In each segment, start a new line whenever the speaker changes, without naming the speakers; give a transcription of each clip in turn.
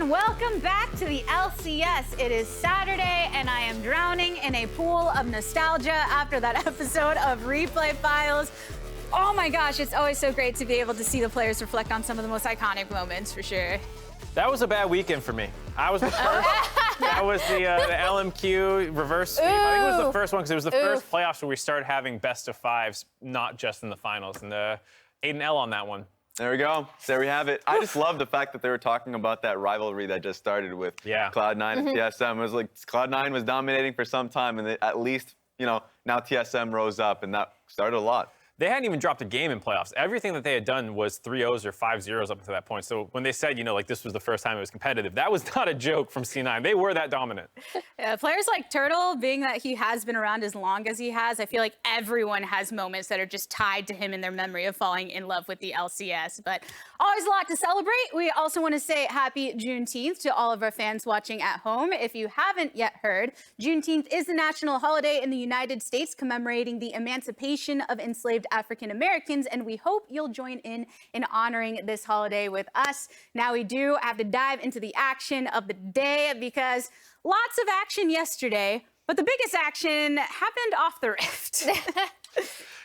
and welcome back to the LCS. It is Saturday, and I am drowning in a pool of nostalgia after that episode of Replay Files. Oh my gosh, it's always so great to be able to see the players reflect on some of the most iconic moments, for sure.
That was a bad weekend for me. I was the first. That was the LMQ reverse sweep. I think it was the first one because it was the first playoffs where we started having best of fives, not just in the finals. And 8-L on that one.
There we go. There we have it. I just love the fact that they were talking about that rivalry that just started with Cloud9 and TSM. It was like Cloud9 was dominating for some time, and at least, you know, now TSM rose up, and that started a lot.
They hadn't even dropped a game in playoffs. Everything that they had done was 3-0s or 5-0s up to that point. So when they said, you know, like this was the first time it was competitive, that was not a joke from C9. They were that dominant.
Yeah, players like Turtle, being that he has been around as long as he has, I feel like everyone has moments that are just tied to him in their memory of falling in love with the LCS. But always a lot to celebrate. We also want to say happy Juneteenth to all of our fans watching at home. If you haven't yet heard, Juneteenth is the national holiday in the United States commemorating the emancipation of enslaved African Americans, and we hope you'll join in honoring this holiday with us. Now we do have to dive into the action of the day because lots of action yesterday, but the biggest action happened off the Rift.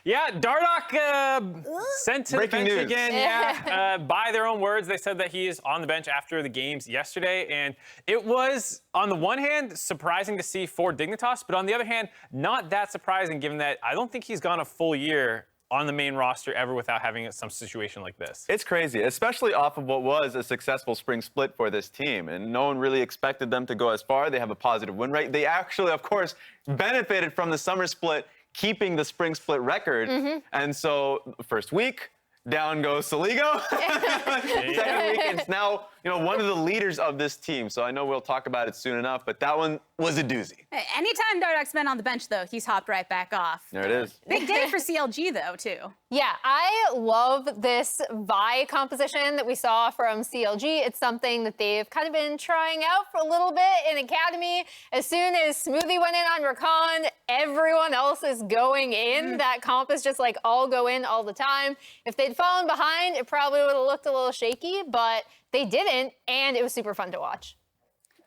Yeah, Dardoch sent to the
Breaking
bench
news.
again. Yeah, by their own words, they said that he is on the bench after the games yesterday. And it was, on the one hand, surprising to see for Dignitas, but on the other hand, not that surprising given that I don't think he's gone a full year on the main roster ever without having some situation like this.
It's crazy, especially off of what was a successful spring split for this team. And no one really expected them to go as far. They have a positive win rate. They actually, of course, benefited from the summer split, keeping the spring split record. And so, first week, down goes Saligo. Second week, it's now, you know, one of the leaders of this team. So I know we'll talk about it soon enough, but that one was a doozy.
Anytime Dardoch's been on the bench, though, he's hopped right back off.
There it is.
Big day for CLG, though, too.
Yeah, I love this Vi composition that we saw from CLG. It's something that they've kind of been trying out for a little bit in Academy. As soon as Smoothie went in on Rakan, everyone else is going in. That comp is just like all go in all the time. If they'd fallen behind, it probably would have looked a little shaky, but they didn't, and it was super fun to watch.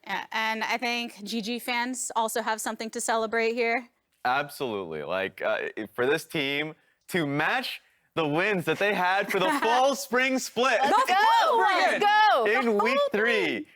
Yeah, and I think GG fans also have something to celebrate here.
Absolutely. Like, for this team to match the wins that they had for the full spring split.
Let's go! Let's go!
In week 3.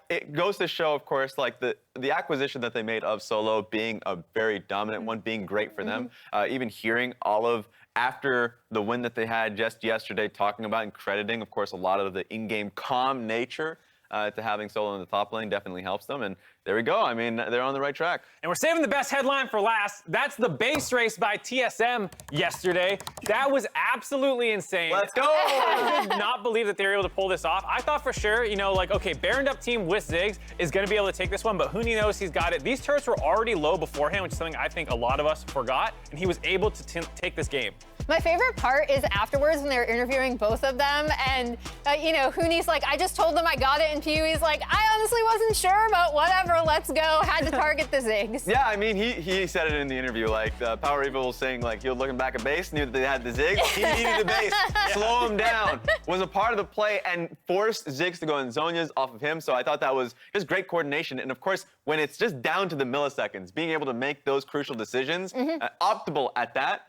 It goes to show, of course, like the acquisition that they made of Solo being a very dominant one, being great for them. Even hearing all of, after the win that they had just yesterday, talking about and crediting, of course, a lot of the in-game calm nature to having Solo in the top lane definitely helps them. And there we go. I mean, they're on the right track.
And we're saving the best headline for last. That's the base race by TSM yesterday. That was absolutely insane.
Let's go!
I did not believe that they were able to pull this off. I thought for sure, you know, like, okay, Baroned Up team with Ziggs is going to be able to take this one, but Huni knows he's got it. These turrets were already low beforehand, which is something I think a lot of us forgot, and he was able to take this game.
My favorite part is afterwards when they were interviewing both of them, and, you know, Huni's like, I just told them I got it, and Pee-wee's like, I honestly wasn't sure, but whatever, let's go. Had to target the Ziggs.
Yeah, I mean, he said it in the interview, like, Power Evil was saying, like, he was looking back at base, knew that they had the Ziggs, he needed the base, slow him down, was a part of the play, and forced Ziggs to go in Zhonya's off of him, so I thought that was just great coordination, and of course, when it's just down to the milliseconds, being able to make those crucial decisions, optimal at that,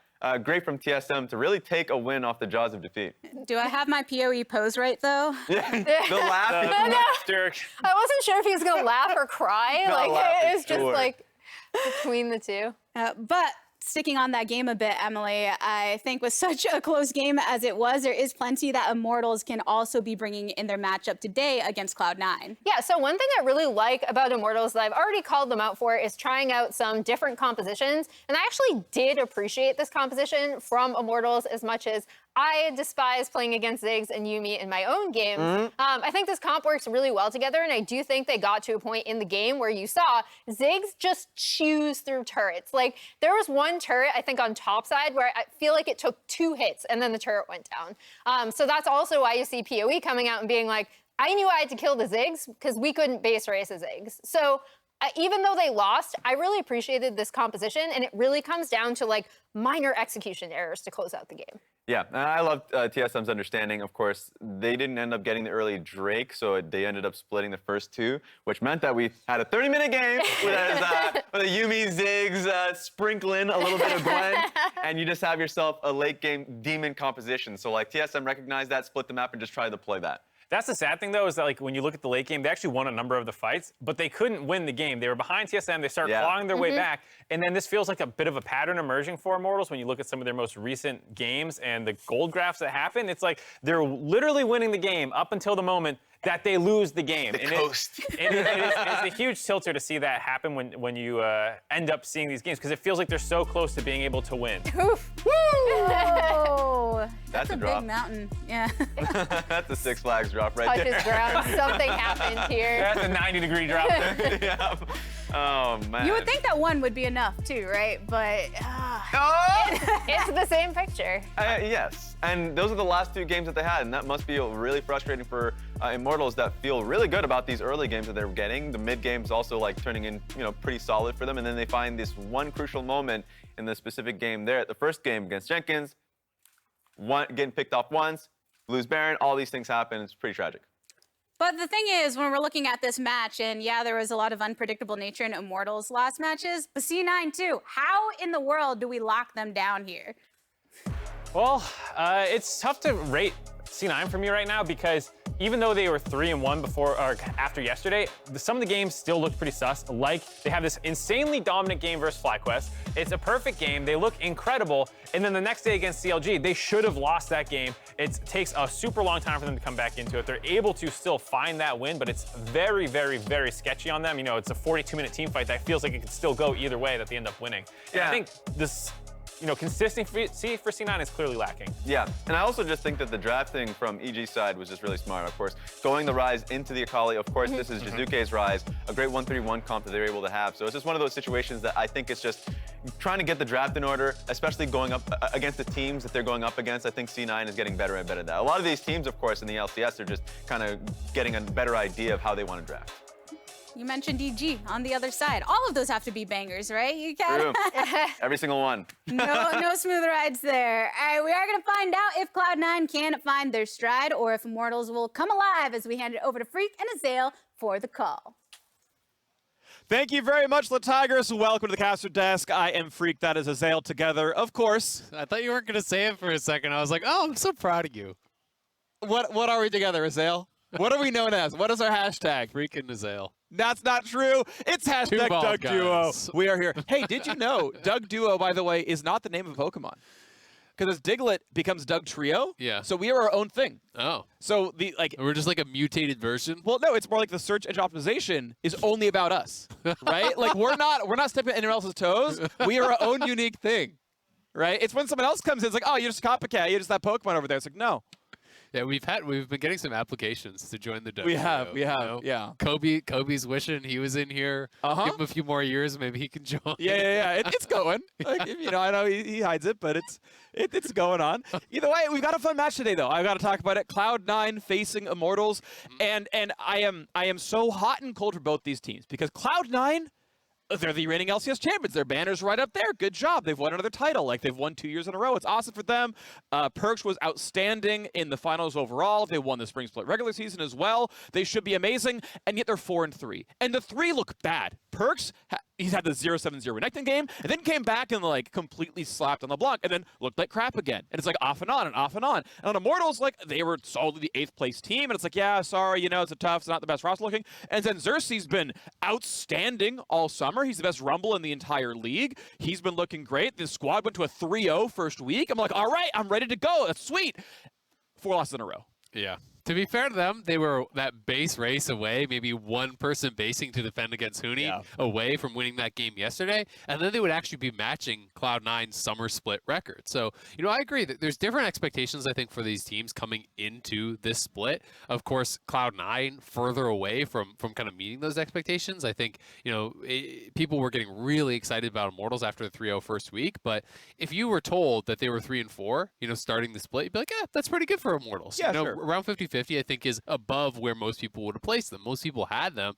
great from TSM to really take a win off the jaws of defeat.
Do I have my PoE pose right, though?
Yeah, the laugh.
I wasn't sure if he was going to laugh or cry.
No,
like,
laugh
it was
is
just
sure.
like between the two.
But sticking on that game a bit, Emily, I think with such a close game as it was, there is plenty that Immortals can also be bringing in their matchup today against Cloud9.
Yeah, so one thing I really like about Immortals that I've already called them out for is trying out some different compositions. And I actually did appreciate this composition from Immortals as much as I despise playing against Ziggs and Yuumi in my own games. I think this comp works really well together, and I do think they got to a point in the game where you saw Ziggs just chews through turrets. Like, there was one turret, I think on top side, where I feel like it took 2 hits and then the turret went down. So that's also why you see PoE coming out and being like, I knew I had to kill the Ziggs because we couldn't base race a Ziggs. So even though they lost, I really appreciated this composition, and it really comes down to like minor execution errors to close out the game.
Yeah, and I love TSM's understanding. Of course, they didn't end up getting the early Drake, so they ended up splitting the first two, which meant that we had a 30-minute game with a Yuumi, Ziggs, sprinkling a little bit of Gwen, and you just have yourself a late-game demon composition. So, like, TSM recognized that, split the map, and just tried to play that.
That's the sad thing, though, is that like when you look at the late game, they actually won a number of the fights, but they couldn't win the game. They were behind TSM. They started clawing their way back, and then this feels like a bit of a pattern emerging for Immortals when you look at some of their most recent games and the gold graphs that happen. It's like they're literally winning the game up until the moment that they lose the game.
The coast.
It's a huge tilter to see that happen when you end up seeing these games because it feels like they're so close to being able to win.
Oof. Woo!
That's a
big mountain. Yeah.
That's a Six Flags drop right there.
Touches ground. Something happened here.
That's a 90-degree drop there.
Yeah. Oh, man.
You would think that one would be enough too, right? But
It's the same picture.
Yes, and those are the last two games that they had, and that must be really frustrating for Immortals that feel really good about these early games that they're getting. The mid games also like turning in, pretty solid for them, and then they find this one crucial moment in the specific game there. The first game against Jenkins, getting picked off once, lose Baron, all these things happen. It's pretty tragic.
But the thing is, when we're looking at this match, and yeah, there was a lot of unpredictable nature in Immortals' last matches, but C9 too. How in the world do we lock them down here?
Well, it's tough to rate C9 for me right now because even though they were 3-1 before or after yesterday, some of the games still looked pretty sus. Like they have this insanely dominant game versus FlyQuest. It's a perfect game. They look incredible. And then the next day against CLG, they should have lost that game. It takes a super long time for them to come back into it. They're able to still find that win, but it's very, very, very sketchy on them. It's a 42-minute team fight that feels like it could still go either way that they end up winning. And I think this consistency for C9 is clearly lacking.
Yeah, and I also just think that the drafting from EG's side was just really smart. Of course, going the Rise into the Akali. Of course, this is Jizuke's Rise, a great 1-3-1 comp that they're able to have. So it's just one of those situations that I think it's just trying to get the draft in order, especially going up against the teams that they're going up against. I think C9 is getting better and better at that. A lot of these teams, of course, in the LCS are just kind of getting a better idea of how they want to draft.
You mentioned EG on the other side. All of those have to be bangers, right? You got
Every single one.
no smooth rides there. All right, we are going to find out if Cloud9 can find their stride or if Immortals will come alive as we hand it over to Freak and Azael for the call.
Thank you very much, the Tigers. Welcome to the caster desk. I am Freak. That is Azael together, of course.
I thought you weren't going to say it for a second. I was like, oh, I'm so proud of you.
What are we together, Azael? What are we known as? What is our hashtag?
Freak and Azael.
That's not true. It's hashtag
bald
Doug
guys.
Duo. We are here. Hey, did you know Doug Duo, by the way, is not the name of a Pokemon? Because as Diglett becomes Doug Trio,
Yeah.
so we are our own thing.
Oh.
So
We're just like a mutated version?
well, no, it's more like the search engine optimization is only about us, right? Like we're not stepping on anyone else's toes. We are our own unique thing, right? It's when someone else comes in, it's like, oh, you're just a copycat. You're just that Pokemon over there. It's like, no.
Yeah, we've been getting some applications to join the Doug
We
Trio,
have,
you know?
yeah.
Kobe's wishing he was in here.
Uh-huh.
Give him a few more years, maybe he can join.
Yeah. It's going. Like, I know he hides it, but it's going on. Either way, we've got a fun match today, though. I've got to talk about it. Cloud9 facing Immortals, and I am so hot and cold for both these teams because Cloud9. They're the reigning LCS champions. Their banner's right up there. Good job. They've won another title. Like, they've won 2 years in a row. It's awesome for them. Perks was outstanding in the finals overall. They won the Spring Split regular season as well. They should be amazing, and yet they're 4-3. And the 3 look bad. Perks, he's had the 0-7-0 Renekton game, and then came back and, like, completely slapped on the block, and then looked like crap again. And it's, like, off and on and off and on. And on Immortals, like, they were solidly the 8th place team, and it's like, yeah, sorry, it's not the best roster looking. And then Xerxes been outstanding all summer. He's the best Rumble in the entire league. He's been looking great. The squad went to a 3-0 first week. I'm like, all right, I'm ready to go. That's sweet. 4 losses in a row.
Yeah. To be fair to them, they were that base race away, maybe one person basing to defend against Huni away from winning that game yesterday, and then they would actually be matching Cloud9's Summer Split record. So, I agree that there's different expectations, I think, for these teams coming into this split. Of course, Cloud9 further away from kind of meeting those expectations. I think, people were getting really excited about Immortals after the 3-0 first week, but if you were told that they were 3-4, starting the split, you'd be like, yeah, that's pretty good for Immortals.
Yeah, sure.
Around 50-50, I think, is above where most people would have placed them. Most people had them,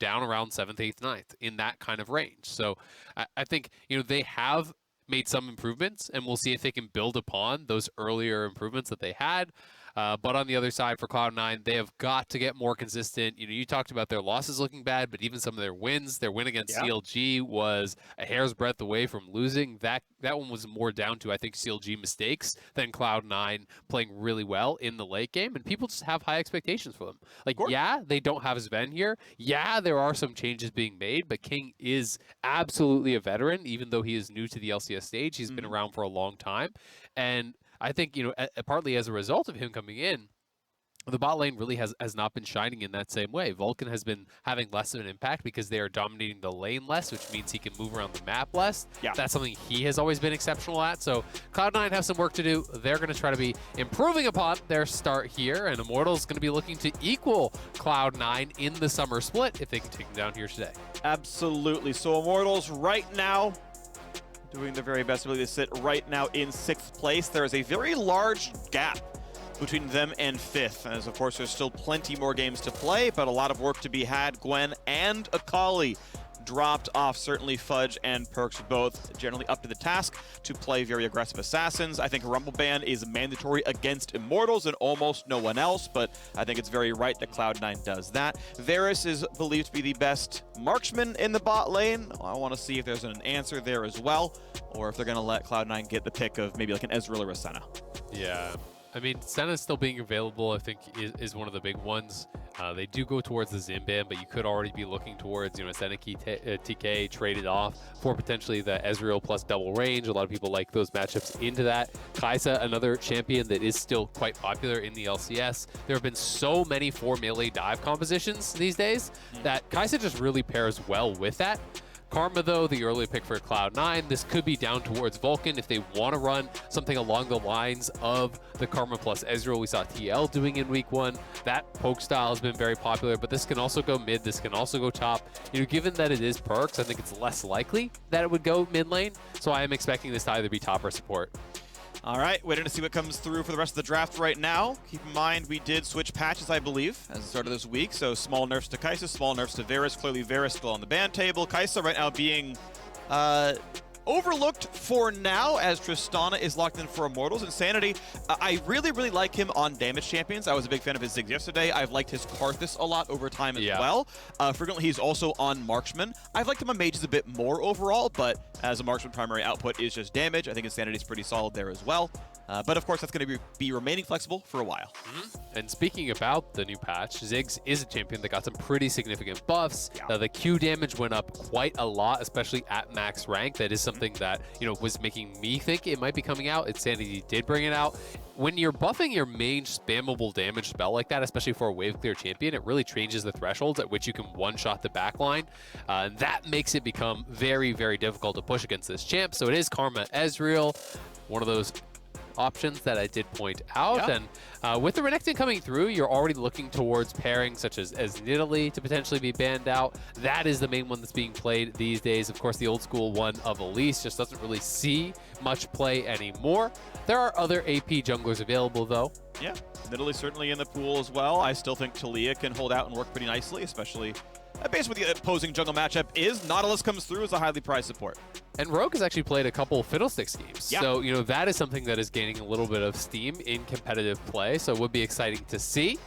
down around 7th, 8th, 9th in that kind of range. So I think, they have made some improvements, and we'll see if they can build upon those earlier improvements that they had. But on the other side for Cloud9, they have got to get more consistent. You know, you talked about their losses looking bad, but even some of their wins, their win against CLG was a hair's breadth away from losing. That one was more down to, I think, CLG mistakes than Cloud9 playing really well in the late game. And people just have high expectations for them. Like, yeah, they don't have Sven here. Yeah, there are some changes being made, but King is absolutely a veteran, even though he is new to the LCS stage. He's been around for a long time. And I think, you know, partly as a result of him coming in, the bot lane really has not been shining in that same way. Vulcan has been having less of an impact because they are dominating the lane less, which means he can move around the map less. Yeah. That's something he has always been exceptional at. So Cloud9 have some work to do. They're going to try to be improving upon their start here, and Immortals going to be looking to equal Cloud9 in the summer split if they can take them down here today.
Absolutely. So Immortals right now doing their very best. Really, they sit right now in 6th place. There is a very large gap between them and 5th, as of course there's still plenty more games to play, but a lot of work to be had. Gwen and Akali dropped off. Certainly Fudge and Perks both generally up to the task to play very aggressive assassins. I think Rumble Ban is mandatory against Immortals and almost no one else, but I think it's very right that Cloud9 does that. Varus is believed to be the best marksman in the bot lane. I want to see if there's an answer there as well, or if they're going to let Cloud9 get the pick of maybe like an Ezreal or a Senna. Yeah. I mean, Senna still being available, I think, is one of the big ones. They do go towards the Zim ban, but you could already be looking towards, you know, Senna TK traded off for potentially the Ezreal plus double range. A lot of people like those matchups into that. Kai'Sa, another champion that is still quite popular in the LCS. There have been so many 4 melee dive compositions these days that Kai'Sa just really pairs well with that. Karma, though, the early pick for Cloud9, this could be down towards Vulcan if they want to run something along the lines of the Karma plus Ezreal we saw TL doing in week 1. That poke style has been very popular, but this can also go mid, this can also go top. You know, given that it is Perks, I think it's less likely that it would go mid lane, so I am expecting this to either be top or support. All right, waiting to see what comes through for the rest of the draft right now. Keep in mind, we did switch patches, I believe, as the start of this week. So small nerfs to Kai'Sa, small nerfs to Varus. Clearly, Varus still on the ban table. Kai'Sa right now being overlooked for now, as Tristana is locked in for Immortals. Insanity, I really, really like him on damage champions. I was a big fan of his Ziggs yesterday. I've liked his Karthus a lot over time as well. Frequently, he's also on Marksman. I've liked him on Mages a bit more overall, but as a Marksman, primary output is just damage. I think Insanity is pretty solid there as well. But of course, that's going to be remaining flexible for a while. And speaking about the new patch, Ziggs is a champion that got some pretty significant buffs. The Q damage went up quite a lot, especially at max rank. That is something that, you know, was making me think it might be coming out. Insanity did bring it out. When you're buffing your main spammable damage spell like that, especially for a wave clear champion, it really changes the thresholds at which you can one-shot the backline. That makes it become very, very difficult to push against this champ. So it is Karma Ezreal, one of those options that I did point out. And with the Renekton coming through, you're already looking towards pairings such as Nidalee to potentially be banned out. That is the main one that's being played these days. Of course, the old school one of Elise just doesn't really see much play anymore. There are other AP junglers available, though. Yeah, Nidalee certainly in the pool as well. I still think Talia can hold out and work pretty nicely, especially based with the opposing jungle matchup is Nautilus comes through as a highly prized support. And Rogue has actually played a couple Fiddlesticks games. So, you know, that is something that is gaining a little bit of steam in competitive play. So it would be exciting to see.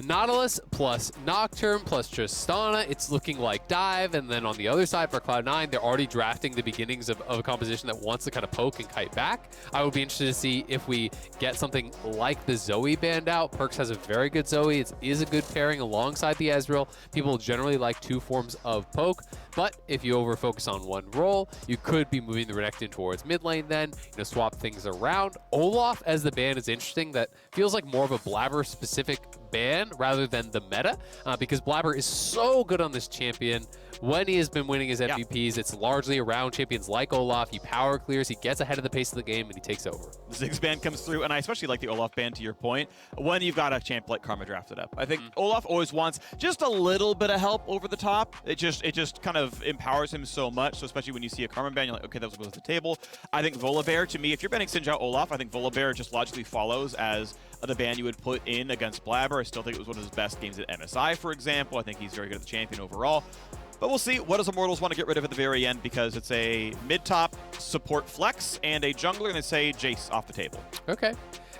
Nautilus plus Nocturne plus Tristana, it's looking like dive. And then on the other side for Cloud9, they're already drafting the beginnings of a composition that wants to kind of poke and kite back. I would be interested to see if we get something like the Zoe band out. Perks has a very good Zoe. It is a good pairing alongside the Ezreal. People generally like 2 forms of poke, but if you over-focus on one role, you could be moving the Renekton towards mid lane then, you know, swap things around. Olaf as the ban is interesting. That feels like more of a Blabber-specific ban rather than the meta, because Blabber is so good on this champion. When he has been winning his MVPs, it's largely around champions like Olaf. He power clears, he gets ahead of the pace of the game, and he takes over. The Ziggs ban comes through, and I especially like the Olaf ban, to your point, when you've got a champ like Karma drafted up. I think Olaf always wants just a little bit of help over the top. It just kind of empowers him so much, so especially when you see a Karma ban, you're like, okay, that was at the table. I think Volibear, to me, if you're banning Xin Zhao Olaf, I think Volibear just logically follows as the ban you would put in against Blabber. I still think it was one of his best games at MSI, for example. I think he's very good at the champion overall. But we'll see. What does Immortals want to get rid of at the very end? Because it's a mid-top support flex and a jungler, and they say Jace off the table.
Okay.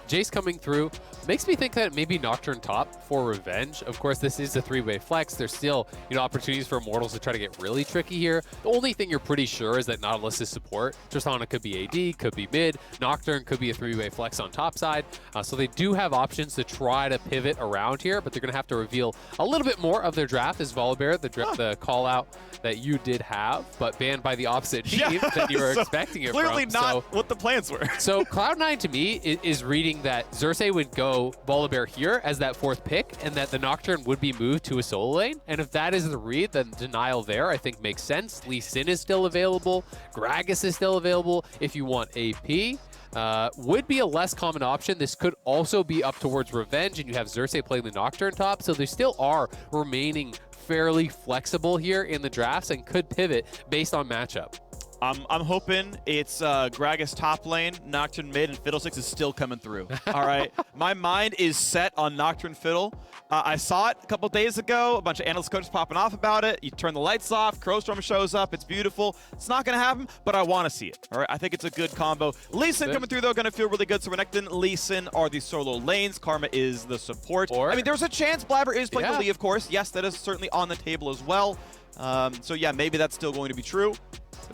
Jace coming through makes me think that maybe Nocturne top for Revenge. Of course, this is a three-way flex. There's still, opportunities for Immortals to try to get really tricky here. The only thing you're pretty sure is that Nautilus is support. Tristana could be AD, could be mid. Nocturne could be a three-way flex on top side. So they do have options to try to pivot around here, but they're going to have to reveal a little bit more of their draft as Volibear, the call-out that you did have, but banned by the opposite team than you were expecting it
clearly
from.
Clearly not what the plans were.
So Cloud9 to me is reading that Xerxes would go Volibear here as that 4th pick, and that the Nocturne would be moved to a solo lane. And if that is the read, then denial there I think makes sense. Lee Sin is still available. Gragas is still available if you want AP. Would be a less common option. This could also be up towards Revenge, and you have Xerxes playing the Nocturne top. So they still are remaining fairly flexible here in the drafts and could pivot based on matchup.
I'm hoping it's Gragas top lane, Nocturne mid, and Fiddlesticks is still coming through. All right. My mind is set on Nocturne Fiddle. I saw it a couple days ago. A bunch of analyst coaches popping off about it. You turn the lights off, Crowstorm shows up. It's beautiful. It's not going to happen, but I want to see it. All right. I think it's a good combo. Lee Sin coming through, though, going to feel really good. So Renekton, Lee Sin are the solo lanes. Karma is the support. I mean, there's a chance Blabber is playing the Lee, of course. Yes, that is certainly on the table as well. So, yeah, maybe that's still going to be true.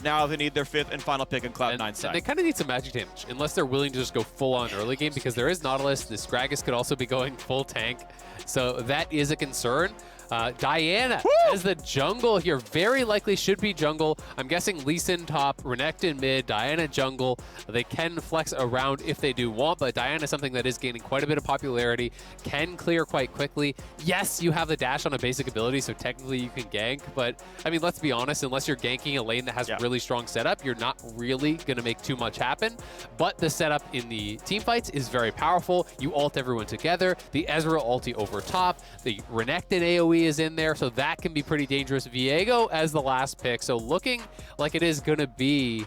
Now they need their 5th and final pick in Cloud9 side.
And they kind of need some magic damage, unless they're willing to just go full-on early game, because there is Nautilus. This Gragas could also be going full tank. So that is a concern. Diana as the jungle here. Very likely should be jungle. I'm guessing Lee Sin top, Renekton mid, Diana jungle. They can flex around if they do want, but Diana is something that is gaining quite a bit of popularity, can clear quite quickly. Yes, you have the dash on a basic ability, so technically you can gank, but I mean, let's be honest, unless you're ganking a lane that has really strong setup, you're not really going to make too much happen. But the setup in the team fights is very powerful. You ult everyone together. The Ezreal ulti over top. The Renekton AoE is in there, so that can be pretty dangerous. Viego as the last pick, so looking like it is going to be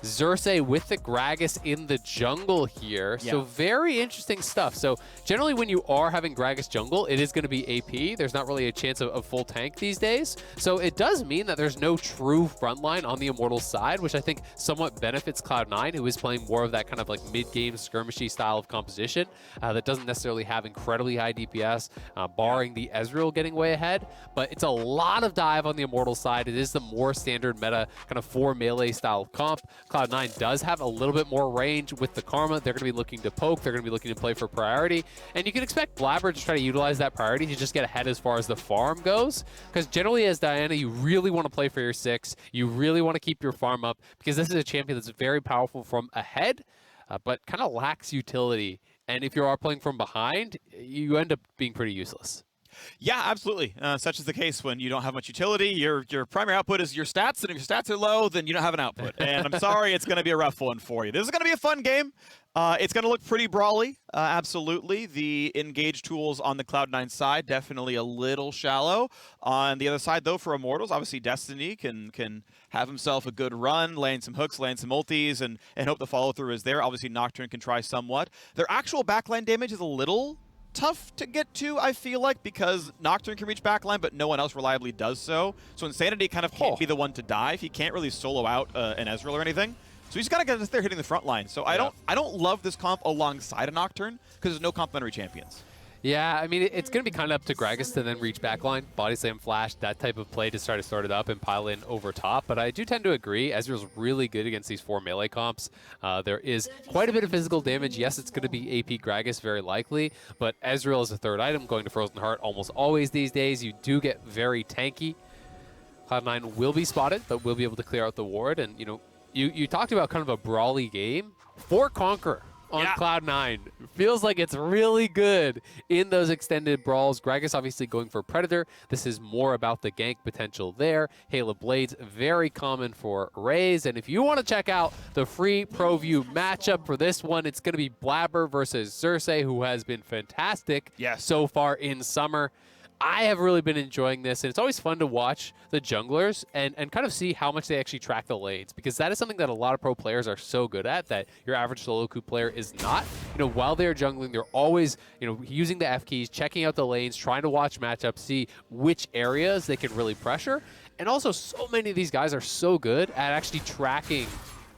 Xerxes with the Gragas in the jungle here. So very interesting stuff. So generally when you are having Gragas jungle, it is going to be AP. There's not really a chance of full tank these days. So it does mean that there's no true frontline on the Immortals side, which I think somewhat benefits Cloud9, who is playing more of that kind of like mid-game skirmishy style of composition that doesn't necessarily have incredibly high DPS, barring the Ezreal getting way ahead. But it's a lot of dive on the Immortals side. It is the more standard meta kind of 4 melee style comp. Cloud9 does have a little bit more range with the Karma. They're going to be looking to poke. They're going to be looking to play for priority. And you can expect Blabber to try to utilize that priority to just get ahead as far as the farm goes. Because generally as Diana, you really want to play for your 6. You really want to keep your farm up because this is a champion that's very powerful from ahead, but kind of lacks utility. And if you are playing from behind, you end up being pretty useless.
Yeah, absolutely. Such is the case when you don't have much utility. Your primary output is your stats, and if your stats are low, then you don't have an output. And I'm sorry, it's going to be a rough one for you. This is going to be a fun game. It's going to look pretty brawly, absolutely. The engage tools on the Cloud9 side, definitely a little shallow. On the other side, though, for Immortals, obviously Destiny can have himself a good run, laying some hooks, laying some ultis, and hope the follow-through is there. Obviously, Nocturne can try somewhat. Their actual backline damage is a little tough to get to, I feel like, because Nocturne can reach backline, but no one else reliably does so. So Insanity kind of can't be the one to dive. He can't really solo out an Ezreal or anything. So he's got to get there hitting the front line. So I don't love this comp alongside a Nocturne because there's no complementary champions.
Yeah, I mean, it's going to be kind of up to Gragas to then reach backline, body slam flash, that type of play to try to start it up and pile in over top. But I do tend to agree, Ezreal's really good against these 4 melee comps. There is quite a bit of physical damage. Yes, it's going to be AP Gragas very likely, but Ezreal is a 3rd item going to Frozen Heart almost always these days. You do get very tanky. Cloud9 will be spotted, but will be able to clear out the ward. And, you talked about kind of a brawly game. For Conqueror on Cloud9. Feels like it's really good in those extended brawls. Gragas obviously going for Predator. This is more about the gank potential there. Hail of Blades, very common for Raze. And if you want to check out the free Pro View matchup for this one, it's going to be Blabber versus Xerxes, who has been fantastic so far in summer. I have really been enjoying this, and it's always fun to watch the junglers and kind of see how much they actually track the lanes, because that is something that a lot of pro players are so good at that your average solo queue player is not. While they're jungling, they're always, using the F keys, checking out the lanes, trying to watch matchups, see which areas they can really pressure. And also, so many of these guys are so good at actually tracking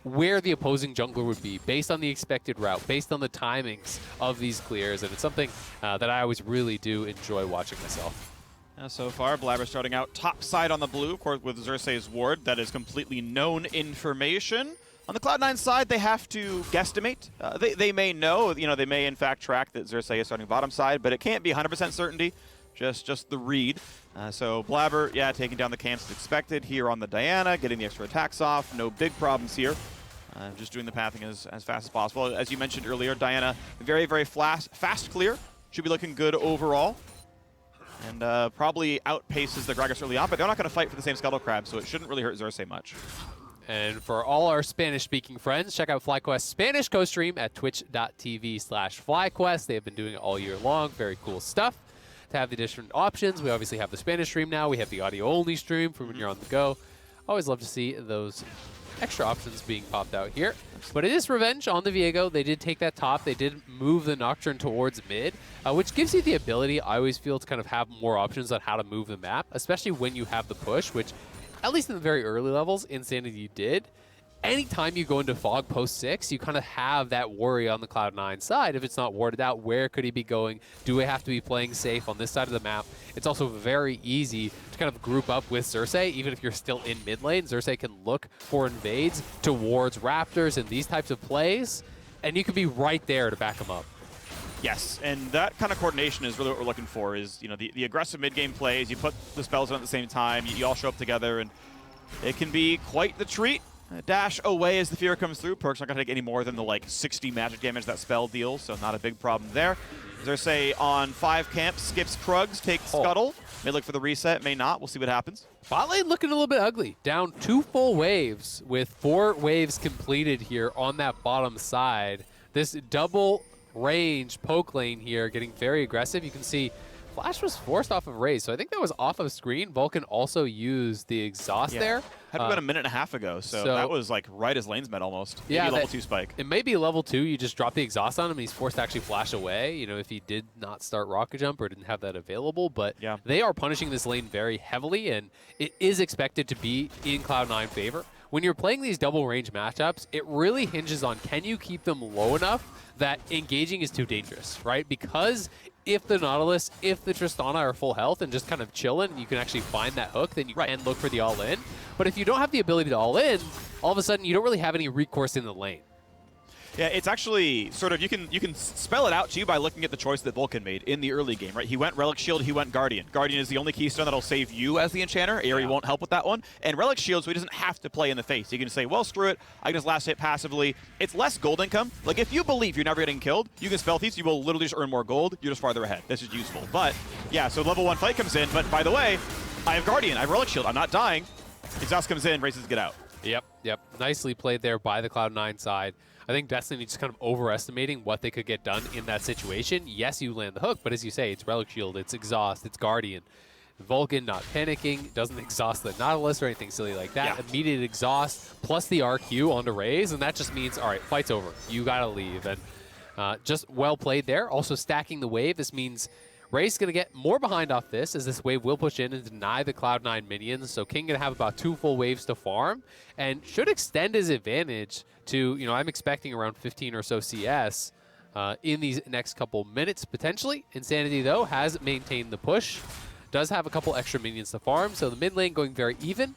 where the opposing jungler would be based on the expected route, based on the timings of these clears, and it's something that I always really do enjoy watching myself.
So far, Blabber starting out top side on the blue, of course, with Xerxes' ward. That is completely known information. On the Cloud9 side, they have to guesstimate. They may know, they may in fact track that Xerxes is starting bottom side, but it can't be 100% certainty, just the read. So Blabber, yeah, taking down the camps as expected here on the Diana, getting the extra attacks off. No big problems here. Just doing the pathing as fast as possible. As you mentioned earlier, Diana, very, very fast clear. Should be looking good overall. And probably outpaces the Gragas early on, but they're not going to fight for the same Scuttle Crab, so it shouldn't really hurt Xerxes much.
And for all our Spanish-speaking friends, check out FlyQuest's Spanish co-stream at twitch.tv/FlyQuest. They have been doing it all year long. Very cool stuff. To have the different options, we obviously have the Spanish stream now. We have the audio-only stream for when you're on the go. Always love to see those extra options being popped out here. But it is revenge on the Viego. They did take that top. They did move the Nocturne towards mid, which gives you the ability, I always feel, to kind of have more options on how to move the map, especially when you have the push, which, at least in the very early levels, Insanity did. Anytime you go into Fog post 6, you kind of have that worry on the Cloud9 side. If it's not warded out, where could he be going? Do I have to be playing safe on this side of the map? It's also very easy to kind of group up with Xerxes, even if you're still in mid lane. Xerxes can look for invades towards Raptors and these types of plays, and you can be right there to back them up.
Yes, and that kind of coordination is really what we're looking for, is the aggressive mid-game plays. You put the spells on at the same time, you all show up together, and it can be quite the treat. Dash away as the fear comes through. Perk's not going to take any more than the 60 magic damage that spell deals, so not a big problem there. Xerxes on 5 camps, skips Krugs, takes Scuttle. May look for the reset, may not. We'll see what happens.
Bot lane looking a little bit ugly. Down 2 full waves with 4 waves completed here on that bottom side. This double range poke lane here getting very aggressive. You can see Flash was forced off of Raze, so I think that was off of screen. Vulcan also used the exhaust there.
Had been a minute and a half ago, so that was right as lanes met almost. Maybe
yeah,
level 2 spike.
It may be level 2. You just drop the exhaust on him, and he's forced to actually flash away. If he did not start Rocket Jump or didn't have that available. But they are punishing this lane very heavily, and it is expected to be in Cloud9 favor. When you're playing these double range matchups, it really hinges on, can you keep them low enough that engaging is too dangerous, right? Because if the Nautilus, if the Tristana are full health and just kind of chilling, you can actually find that hook, then you can look for the all-in. But if you don't have the ability to all-in, all of a sudden you don't really have any recourse in the lane.
Yeah, it's actually sort of, you can spell it out to you by looking at the choice that Vulcan made in the early game, right? He went Relic Shield, he went Guardian. Guardian is the only keystone that'll save you as the enchanter. Aerie won't help with that one. And Relic Shield, so he doesn't have to play in the face. He can say, well, screw it, I can just last hit passively. It's less gold income. Like, if you believe you're never getting killed, you can spell thieves, you will literally just earn more gold. You're just farther ahead. This is useful. But, yeah, so level 1 fight comes in, but by the way, I have Guardian, I have Relic Shield, I'm not dying. Exhaust comes in, races get out.
Yep. Nicely played there by the Cloud9 side. I think Destiny just kind of overestimating what they could get done in that situation. Yes, you land the hook, but as you say, it's Relic Shield, it's Exhaust, it's Guardian. Vulcan not panicking, doesn't exhaust the Nautilus or anything silly like that. Yeah. Immediate exhaust plus the RQ onto Raze, and that just means, all right, fight's over. You got to leave. And just well played there. Also stacking the wave. This means Raze is going to get more behind off this, as this wave will push in and deny the Cloud9 minions. So King going to have about 2 full waves to farm and should extend his advantage to, I'm expecting around 15 or so CS in these next couple minutes, potentially. Insanity, though, has maintained the push. Does have a couple extra minions to farm, so the mid lane going very even.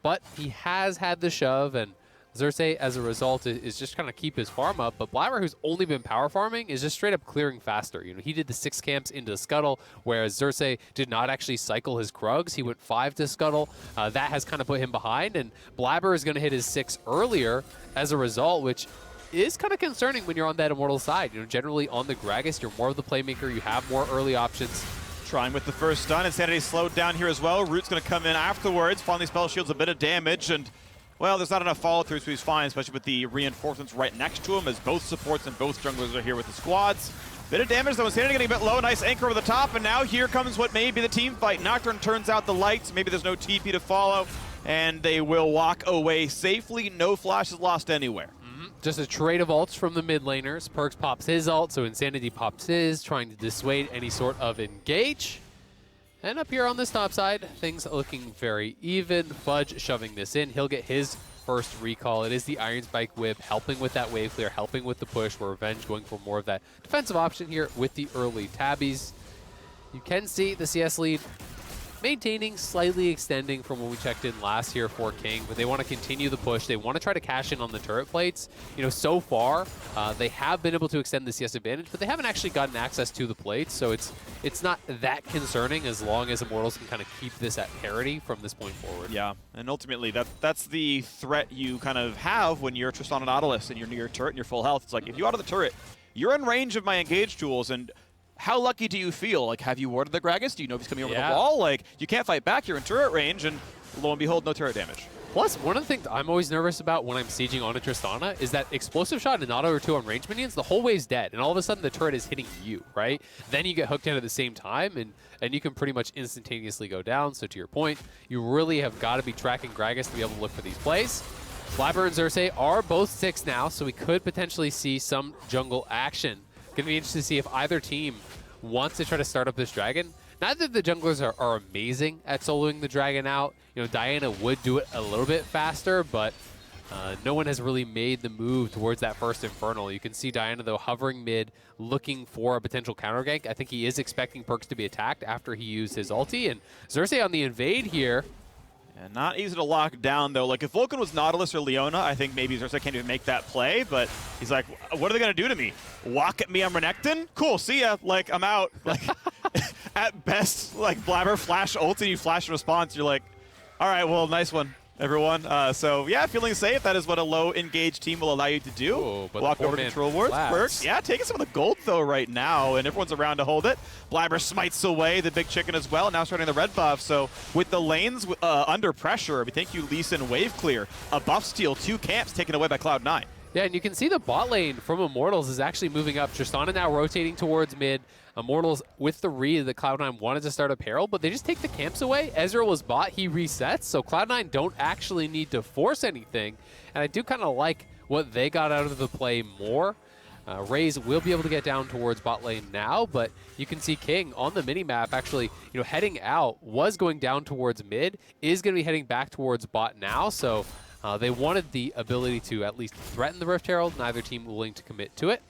But he has had the shove, and Xerxes, as a result, is just trying to keep his farm up. But Blabber, who's only been power farming, is just straight up clearing faster. He did the 6 camps into Scuttle, whereas Xerxes did not actually cycle his Krugs. He went 5 to Scuttle. That has kind of put him behind, and Blabber is going to hit his 6 earlier as a result, which is kind of concerning when you're on that Immortal side. Generally on the Gragas, you're more of the playmaker. You have more early options.
Trying with the first stun. Insanity slowed down here as well. Root's going to come in afterwards. Finally, spell shields a bit of damage, and well, there's not enough follow-through, so he's fine, especially with the reinforcements right next to him, as both supports and both junglers are here with the squads. Bit of damage, though. Insanity getting a bit low. Nice anchor over the top, and now here comes what may be the team fight. Nocturne turns out the lights. Maybe there's no TP to follow, and they will walk away safely. No flashes lost anywhere.
Just a trade of ults from the mid laners. Perks pops his ult, so Insanity pops his, trying to dissuade any sort of engage. And up here on this top side, things looking very even. Fudge shoving this in. He'll get his first recall. It is the Iron Spike whip helping with that wave clear, helping with the push, where Revenge going for more of that defensive option here with the early tabbies. You can see the CS lead maintaining, slightly extending from when we checked in last year for King, but they want to continue the push. They want to try to cash in on the turret plates. You know, so far, they have been able to extend the CS advantage, but they haven't actually gotten access to the plates, so it's not that concerning as long as Immortals can kind of keep this at parity from this point forward.
Yeah, and ultimately, that's the threat you kind of have when you're Tristana Nautilus and you're near your turret and you're full health. It's like, if you out of the turret, you're in range of my engage tools, and how lucky do you feel? Like, have you warded the Gragas? Do you know if he's coming over the wall? Like, you can't fight back. You're in turret range, and lo and behold, no turret damage.
Plus, one of the things I'm always nervous about when I'm sieging on a Tristana is that explosive shot and an auto or two on range minions, the whole wave's dead, and all of a sudden the turret is hitting you, right? Then you get hooked in at the same time, and you can pretty much instantaneously go down. So to your point, you really have got to be tracking Gragas to be able to look for these plays. Blabber and Xerxes are both 6 now, so we could potentially see some jungle action. Going to be interesting to see if either team wants to try to start up this dragon. Neither of the junglers are amazing at soloing the dragon out. You know, Diana would do it a little bit faster, but no one has really made the move towards that first Infernal. You can see Diana, though, hovering mid, looking for a potential counter gank. I think he is expecting Perks to be attacked after he used his ulti. And Xerxes on the invade here.
And not easy to lock down, though. Like, if Vulcan was Nautilus or Leona, I think maybe Xerxes can't even make that play, but he's like, what are they going to do to me? Walk at me, I'm Renekton? Cool, see ya. Like, I'm out. Like, at best, like, Blabber flash ult and you flash response, you're like, all right, well, nice one, everyone. So, yeah, feeling safe. That is what a low engaged team will allow you to do.
Ooh, but
walk over control wards. Perks, yeah, taking some of the gold, though, right now, and everyone's around to hold it. Blabber smites away the big chicken as well, now starting the red buff. So with the lanes under pressure, we thank you, Lee Sin, wave clear. A buff steal, 2 camps taken away by Cloud9.
Yeah, and you can see the bot lane from Immortals is actually moving up. Tristana now rotating towards mid. Immortals with the read that Cloud9 wanted to start a peril, but they just take the camps away. Ezreal was bot, he resets, so Cloud9 don't actually need to force anything. And I do kind of like what they got out of the play more. Raze will be able to get down towards bot lane now, but you can see King on the minimap actually, you know, heading out, was going down towards mid, is going to be heading back towards bot now, so they wanted the ability to at least threaten the Rift Herald, neither team willing to commit to it.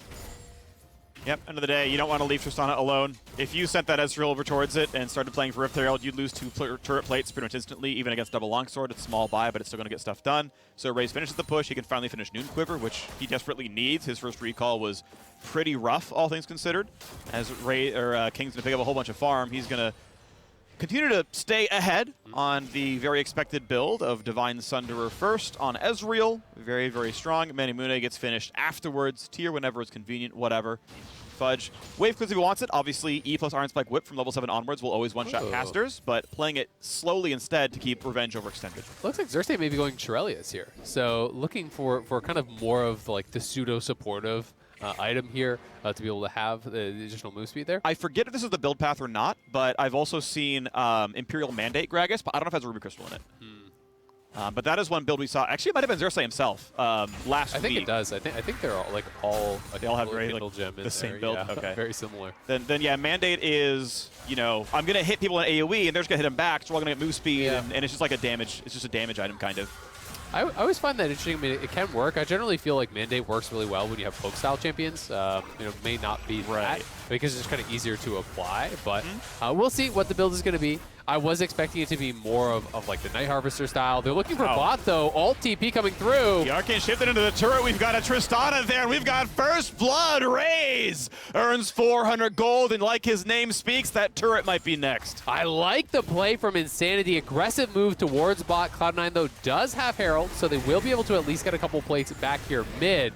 Yep, end of the day, you don't want to leave Tristana alone. If you sent that Ezreal over towards it and started playing for Rift Herald, you'd lose 2 turret plates pretty much instantly, even against double longsword. It's a small buy, but it's still going to get stuff done. So Raze finishes the push. He can finally finish Noon Quiver, which he desperately needs. His first recall was pretty rough, all things considered. As King's going to pick up a whole bunch of farm, he's going to continue to stay ahead on the very expected build of Divine Sunderer first on Ezreal. Very, very strong. Manimune gets finished afterwards. Tier whenever it's convenient, whatever. Fudge. Wave clears if he wants it. Obviously, E plus Iron Spike Whip from level 7 onwards will always one-shot casters, but playing it slowly instead to keep Revenge overextended.
Looks like Xerxes may be going Shirelius here. So looking for kind of more of like the pseudo-supportive item here to be able to have the additional move speed there.
I forget if this is the build path or not, but I've also seen Imperial Mandate Gragas, but I don't know if it has a Ruby Crystal in it. But that is one build we saw. Actually, it might have been Xerxes himself last week.
I think it does. I think they're all
they all have very
middle gem in
the same
there.
build.
Yeah,
okay,
very similar.
Then yeah, Mandate is, you know, I'm gonna hit people in AOE and they're just gonna hit them back, so we're all gonna get move speed, and it's just like a damage. It's just a damage item kind of.
I always find that interesting. I mean, it can work. I generally feel like Mandate works really well when you have poke style champions. You know, may not be that because it's just kind of easier to apply, but we'll see what the build is going to be. I was expecting it to be more of like the Night Harvester style. They're looking for bot though. Alt TP coming through.
The Arcane shifted into the turret. We've got a Tristana there. And we've got First Blood. Raze earns 400 gold, and like his name speaks, that turret might be next.
I like the play from Insanity. Aggressive move towards bot. Cloud9 though does have Herald, so they will be able to at least get a couple plates back here mid.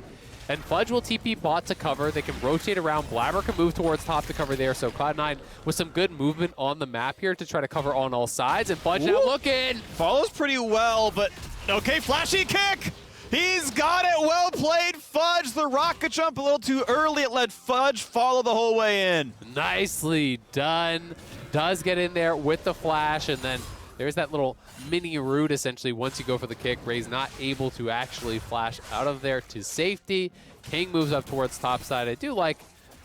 And Fudge will TP bot to cover. They can rotate around. Blabber can move towards top to cover there. So Cloud9 with some good movement on the map here to try to cover on all sides. And Fudge now looking.
Follows pretty well, but okay, flashy kick. He's got it. Well played, Fudge. The rocket jump a little too early. It let Fudge follow the whole way in.
Nicely done. Does get in there with the flash, and then there's that little mini root, essentially, once you go for the kick. Ray's not able to actually flash out of there to safety. King moves up towards top side. I do like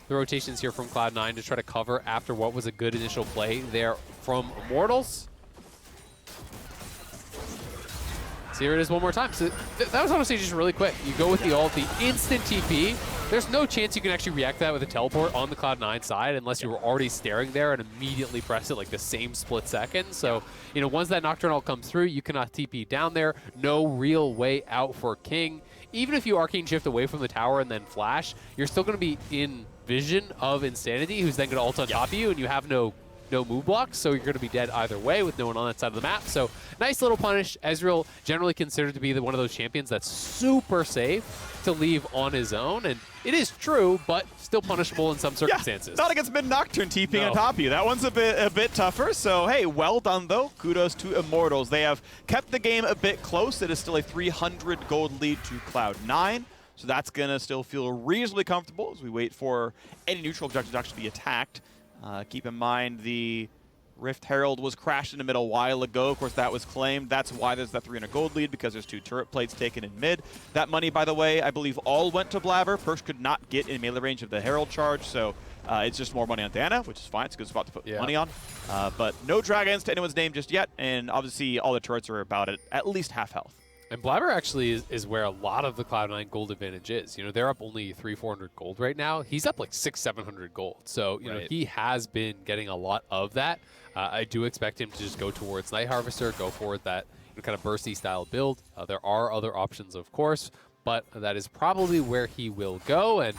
the rotations here from Cloud9 to try to cover after what was a good initial play there from Immortals. So here it is one more time. So that was honestly just really quick. You go with the ult, the instant TP. There's no chance you can actually react to that with a teleport on the Cloud9 side unless you were already staring there and immediately press it like the same split second. So, you know, once that Nocturne ult comes through, you cannot TP down there. No real way out for King. Even if you Arcane Shift away from the tower and then flash, you're still going to be in vision of Insanity, who's then going to ult on top of you, and you have no move blocks, so you're going to be dead either way with no one on that side of the map. So nice little punish. Ezreal generally considered to be one of those champions that's super safe to leave on his own, and it is true, but still punishable in some circumstances.
Not against mid-Nocturne TPing on top of you. That one's a bit tougher. So hey, well done though. Kudos to Immortals. They have kept the game a bit close. It is still a 300 gold lead to Cloud9. So that's going to still feel reasonably comfortable as we wait for any neutral objectives to actually be attacked. Keep in mind the Rift Herald was crashed in the middle a while ago. Of course, that was claimed. That's why there's that 300 gold lead, because there's 2 turret plates taken in mid. That money, by the way, I believe all went to Blabber. Perks could not get in melee range of the Herald charge, so it's just more money on Diana, which is fine. It's a good spot to put money on. But no dragons to anyone's name just yet, and obviously all the turrets are about at least half health.
And Blabber actually is where a lot of the Cloud9 gold advantage is. You know, they're up only 300-400 gold right now. He's up like 600-700 gold. So, you know, he has been getting a lot of that. I do expect him to just go towards Night Harvester, go for that kind of bursty style build. There are other options, of course, but that is probably where he will go. And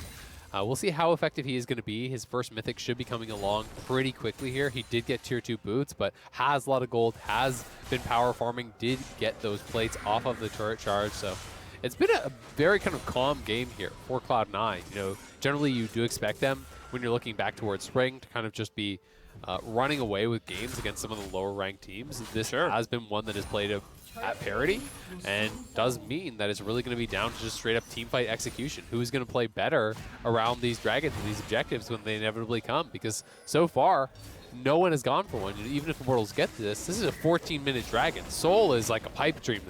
we'll see how effective he is going to be. His first Mythic should be coming along pretty quickly here. He did get Tier 2 boots, but has a lot of gold, has been power farming, did get those plates off of the turret charge. So it's been a very kind of calm game here for Cloud9. You know, generally you do expect them, when you're looking back towards spring, to kind of just be running away with games against some of the lower ranked teams. This has been one that has played at parity, and does mean that it's really going to be down to just straight up teamfight execution. Who's going to play better around these dragons and these objectives when they inevitably come? Because so far, no one has gone for one. Even if Immortals get to this is a 14-minute dragon. Soul is like a pipe dream.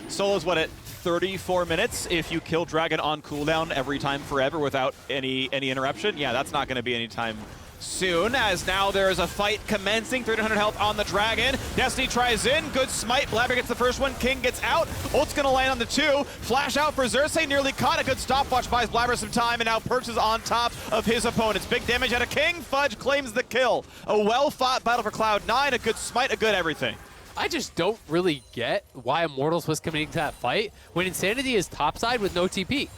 Soul is what, at 34 minutes if you kill dragon on cooldown every time forever without any interruption? Yeah, that's not going to be any time soon, as now there is a fight commencing. 300 health on the dragon. Destiny tries in. Good smite. Blabber gets the first one. King gets out. Ult's going to land on the 2. Flash out for Xerxes. Nearly caught. A good stopwatch buys Blabber some time, and now Perks is on top of his opponents. Big damage out of King. Fudge claims the kill. A well-fought battle for Cloud9. A good smite. A good everything.
I just don't really get why Immortals was committing to that fight when Insanity is topside with no TP.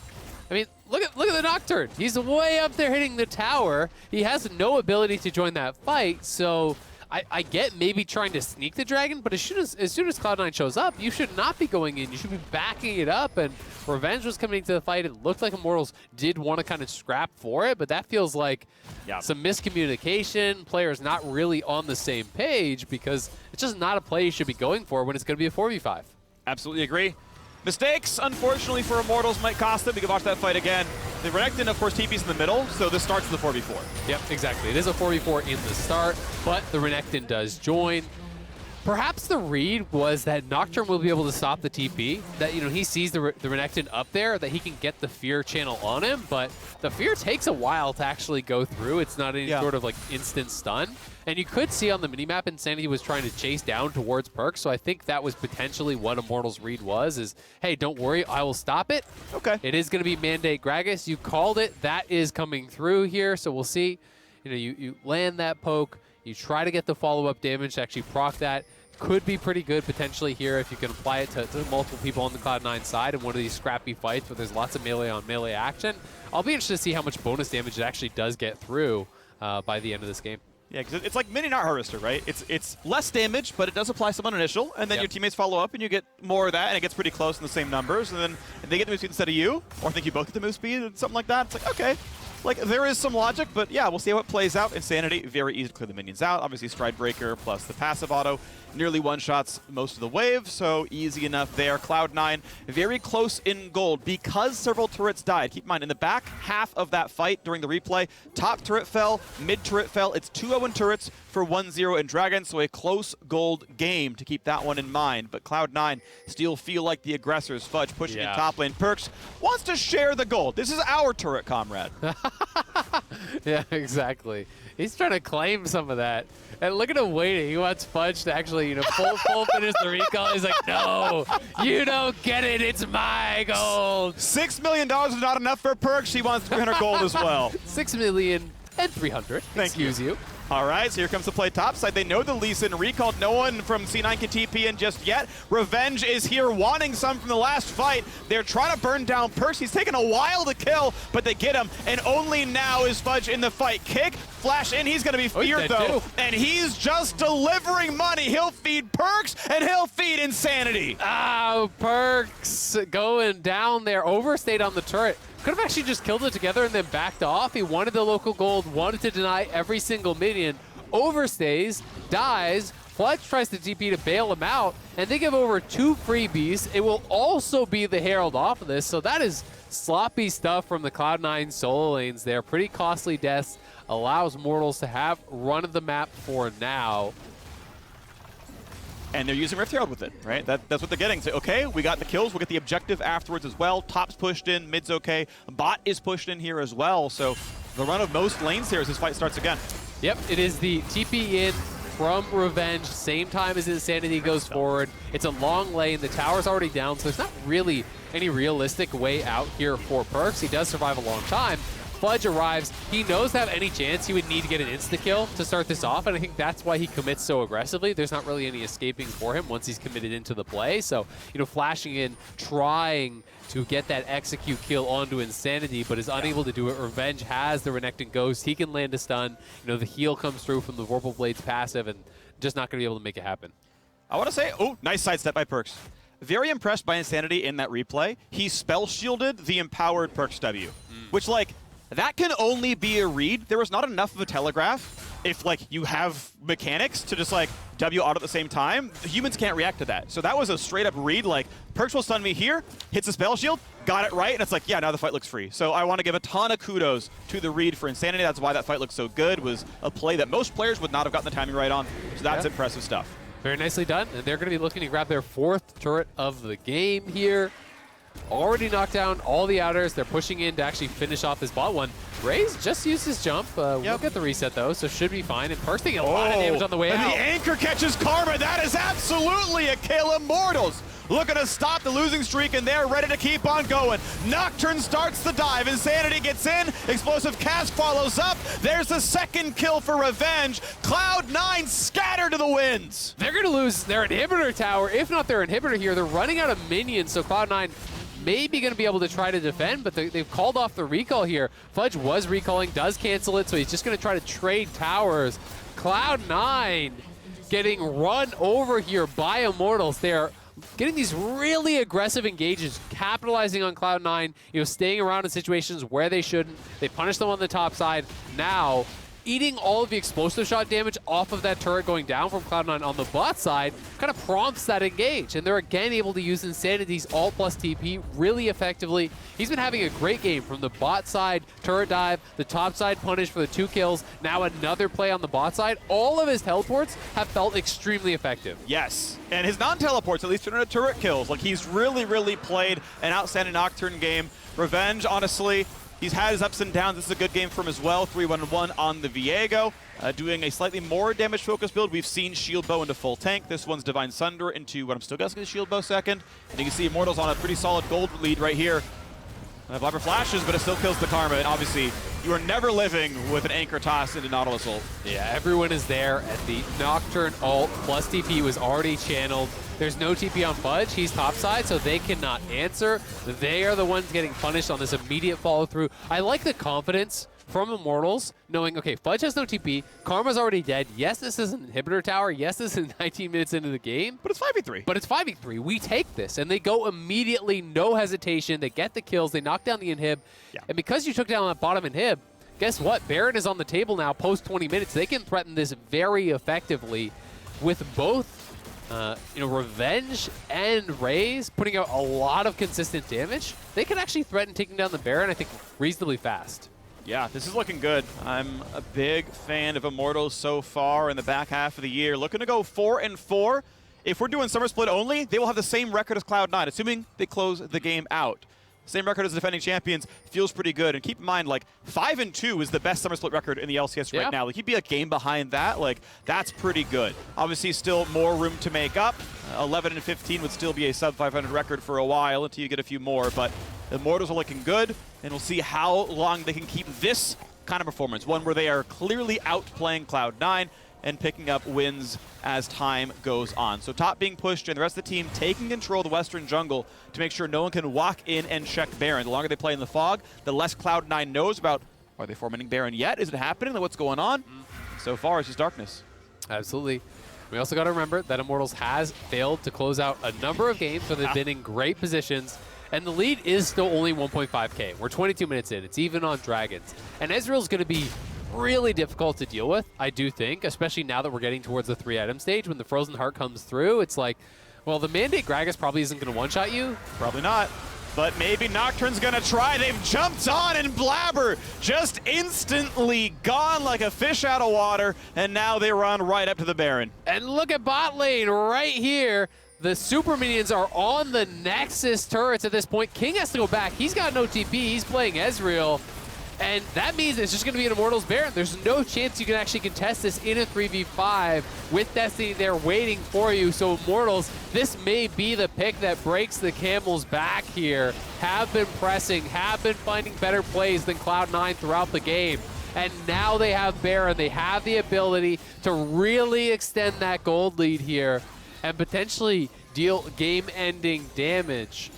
I mean, look at the Nocturne. He's way up there hitting the tower. He has no ability to join that fight, so I get maybe trying to sneak the dragon, but as soon as Cloud9 shows up, you should not be going in. You should be backing it up, and Revenge was coming into the fight. It looked like Immortals did want to kind of scrap for it, but that feels like some miscommunication, players not really on the same page, because it's just not a play you should be going for when it's going to be a 4v5.
Absolutely agree. Mistakes, unfortunately for Immortals, might cost them. We can watch that fight again. The Renekton, of course, TP's in the middle, so this starts with the 4v4.
Yep, exactly. It is a 4v4 in the start, but the Renekton does join. Perhaps the read was that Nocturne will be able to stop the TP, that, you know, he sees the Renekton up there, that he can get the Fear channel on him, but the Fear takes a while to actually go through. It's not any sort of like instant stun. And you could see on the minimap, Insanity was trying to chase down towards Perks, so I think that was potentially what Immortals' read was, is, hey, don't worry, I will stop it.
Okay.
It is going to be Mandate Gragas. You called it. That is coming through here, so we'll see. You know, you land that poke, you try to get the follow-up damage to actually proc that. Could be pretty good potentially here if you can apply it to multiple people on the Cloud9 side in one of these scrappy fights where there's lots of melee on melee action. I'll be interested to see how much bonus damage it actually does get through by the end of this game. Yeah,
because it's like mini Night Harvester, right? It's less damage, but it does apply some on initial, and then your teammates follow up, and you get more of that, and it gets pretty close in the same numbers, and then they get the move speed instead of you, or I think you both get the move speed, and something like that. It's like, okay. Like, there is some logic, but yeah, we'll see how it plays out. Insanity, very easy to clear the minions out. Obviously, Stride Breaker plus the passive auto nearly one-shots most of the wave, so easy enough there. Cloud9, very close in gold because several turrets died. Keep in mind, in the back half of that fight during the replay, top turret fell, mid turret fell. It's 2-0 in turrets for 1-0 in Dragon, so a close gold game to keep that one in mind. But Cloud9 still feel like the aggressors. Fudge pushing in top lane. Perks wants to share the gold. This is our turret, comrade.
Yeah, exactly. He's trying to claim some of that. And look at him waiting. He wants Fudge to actually, full finish the recall. He's like, no, you don't get it. It's my gold.
$6 million is not enough for Perks. He wants 300 gold as well.
6,300,000. Excuse you.
All right, so here comes the play topside. They know the Lee Sin recalled. No one from C9 can TP in just yet. Revenge is here wanting some from the last fight. They're trying to burn down Perks. He's taken a while to kill, but they get him. And only now is Fudge in the fight. Kick, flash in. He's going to be feared, though. And he's just delivering money. He'll feed Perks, and he'll feed Insanity.
Oh, Perks going down there. Overstayed on the turret. Could have actually just killed it together and then backed off. He wanted the local gold, wanted to deny every single minion. Overstays, dies. Fudge tries to TP to bail him out, and they give over 2 freebies. It will also be the Herald off of this, so that is sloppy stuff from the Cloud9 solo lanes there. Pretty costly deaths. Allows Mortals to have run of the map for now.
And they're using Rift Herald with it, right? That's what they're getting. So, okay, we got the kills. We'll get the objective afterwards as well. Top's pushed in. Mid's okay. Bot is pushed in here as well. So the run of most lanes here as this fight starts again.
Yep, it is the TP in from Revenge, same time as Insanity goes forward. It's a long lane. The tower's already down, so there's not really any realistic way out here for Perks. He does survive a long time. Fudge arrives. He knows to have any chance he would need to get an insta-kill to start this off, and I think that's why he commits so aggressively. There's not really any escaping for him once he's committed into the play. So, flashing in, trying to get that execute kill onto Insanity, but is unable to do it. Revenge has the Renekton Ghost. He can land a stun. The heal comes through from the Vorpal Blade's passive, and just not going to be able to make it happen.
I want to say, nice sidestep by Perks. Very impressed by Insanity in that replay. He spell shielded the empowered Perks W, which, that can only be a read. There was not enough of a telegraph if, you have mechanics to just, W auto at the same time. Humans can't react to that. So that was a straight-up read, Perks will stun me here, hits a spell shield, got it right, and it's yeah, now the fight looks free. So I want to give a ton of kudos to the read for Insanity. That's why that fight looked so good, was a play that most players would not have gotten the timing right on. So that's impressive stuff.
Very nicely done, and they're going to be looking to grab their 4th turret of the game here. Already knocked down all the outers. They're pushing in to actually finish off this bot one. Raze just used his jump. We'll get the reset, though, so should be fine. And Perks taking a lot of damage on the way out.
And the anchor catches Karma. That is absolutely a kill. Immortals looking to stop the losing streak, and they're ready to keep on going. Nocturne starts the dive. Insanity gets in. Explosive Cast follows up. There's the 2nd kill for Revenge. Cloud9 scattered to the winds.
They're going to lose their inhibitor tower. If not their inhibitor here, they're running out of minions, so Cloud9 maybe going to be able to try to defend, but they've called off the recall here. Fudge was recalling, does cancel it, so he's just going to try to trade towers. Cloud9 getting run over here by Immortals. They're getting these really aggressive engages, capitalizing on Cloud9, staying around in situations where they shouldn't. They punish them on the top side. Now, eating all of the explosive shot damage off of that turret going down from Cloud9 on the bot side kind of prompts that engage. And they're again able to use Insanity's ult plus TP really effectively. He's been having a great game from the bot side turret dive, the top side punish for the 2 kills, now another play on the bot side. All of his teleports have felt extremely effective.
Yes, and his non-teleports at least turned into turret kills. He's really, really played an outstanding Nocturne game. Revenge, honestly, he's had his ups and downs. This is a good game for him as well. 3-1-1 on the Viego. Doing a slightly more damage-focused build. We've seen Shield Bow into full tank. This one's Divine Sunder into what I'm still guessing is Shield Bow second. And you can see Immortals on a pretty solid gold lead right here. Viper flashes, but it still kills the Karma. And obviously, you are never living with an anchor toss into Nautilus ult.
Yeah, everyone is there at the Nocturne ult plus TP was already channeled. There's no TP on Fudge. He's topside, so they cannot answer. They are the ones getting punished on this immediate follow-through. I like the confidence from Immortals, knowing, okay, Fudge has no TP, Karma's already dead. Yes, this is an inhibitor tower. Yes, this is 19 minutes into the game.
But it's 5v3.
But it's 5v3. We take this, and they go immediately, no hesitation. They get the kills. They knock down the inhib. Yeah. And because you took down that bottom inhib, guess what? Baron is on the table now post 20 minutes. They can threaten this very effectively with both Revenge and Raze putting out a lot of consistent damage. They can actually threaten taking down the Baron, I think, reasonably fast.
Yeah, this is looking good. I'm a big fan of Immortals so far in the back half of the year. Looking to go 4-4. If we're doing Summer Split only, they will have the same record as Cloud9, assuming they close the game out. same record as the defending champions, feels pretty good. And keep in mind, like, 5-2 is the best Summer Split record in the LCS right now. Like, he'd be a game behind that. Like, that's pretty good. Obviously, still more room to make up. 11-15 would still be a sub-500 record for a while until you get a few more. But the Immortals are looking good, and we'll see how long they can keep this kind of performance. One where they are clearly outplaying Cloud9 and picking up wins as time goes on. So top being pushed and the rest of the team taking control of the western jungle to make sure no one can walk in and check Baron. The longer they play in the fog, the less Cloud9 knows about, are they formatting Baron yet? Is it happening? What's going on? So far, it's just darkness.
Absolutely. We also got to remember that Immortals has failed to close out a number of games where they've been in great positions, and the lead is still only 1.5K. We're 22 minutes in. It's even on Dragons. And Ezreal's going to be really difficult to deal with, I do think, especially now that we're getting towards the 3-item stage. When the Frozen Heart comes through, it's like, well, the Mandate Gragas probably isn't going to one-shot you.
Probably not. But maybe Nocturne's going to try. They've jumped on, and Blabber just instantly gone like a fish out of water, and now they run right up to the Baron.
And look at bot lane right here. The super minions are on the Nexus turrets at this point. King has to go back. He's got no TP. He's playing Ezreal. And that means it's just going to be an Immortals Baron. There's no chance you can actually contest this in a 3v5 with Destiny there waiting for you. So Immortals, this may be the pick that breaks the camel's back here. Have been pressing, have been finding better plays than Cloud9 throughout the game. And now they have Baron. They have the ability to really extend that gold lead here and potentially deal game-ending damage.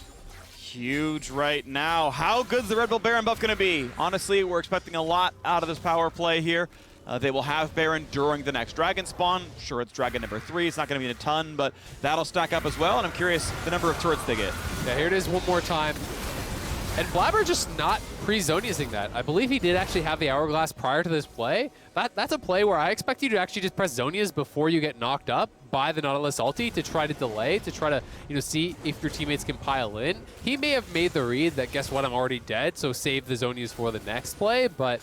Huge right now. How good's the Red Bull Baron buff going to be? Honestly, we're expecting a lot out of this power play here. They will have Baron during the next Dragon spawn. Sure, it's Dragon number 3. It's not going to be a ton, but that'll stack up as well. And I'm curious the number of turrets they get.
Yeah, here it is one more time. And Blabber just not pre-Zoniusing that. I believe he did actually have the Hourglass prior to this play. That's a play where I expect you to actually just press Zonius before you get knocked up by the Nautilus ulti to try to delay, to try to see if your teammates can pile in. He may have made the read that, guess what, I'm already dead, so save the Zonius for the next play, but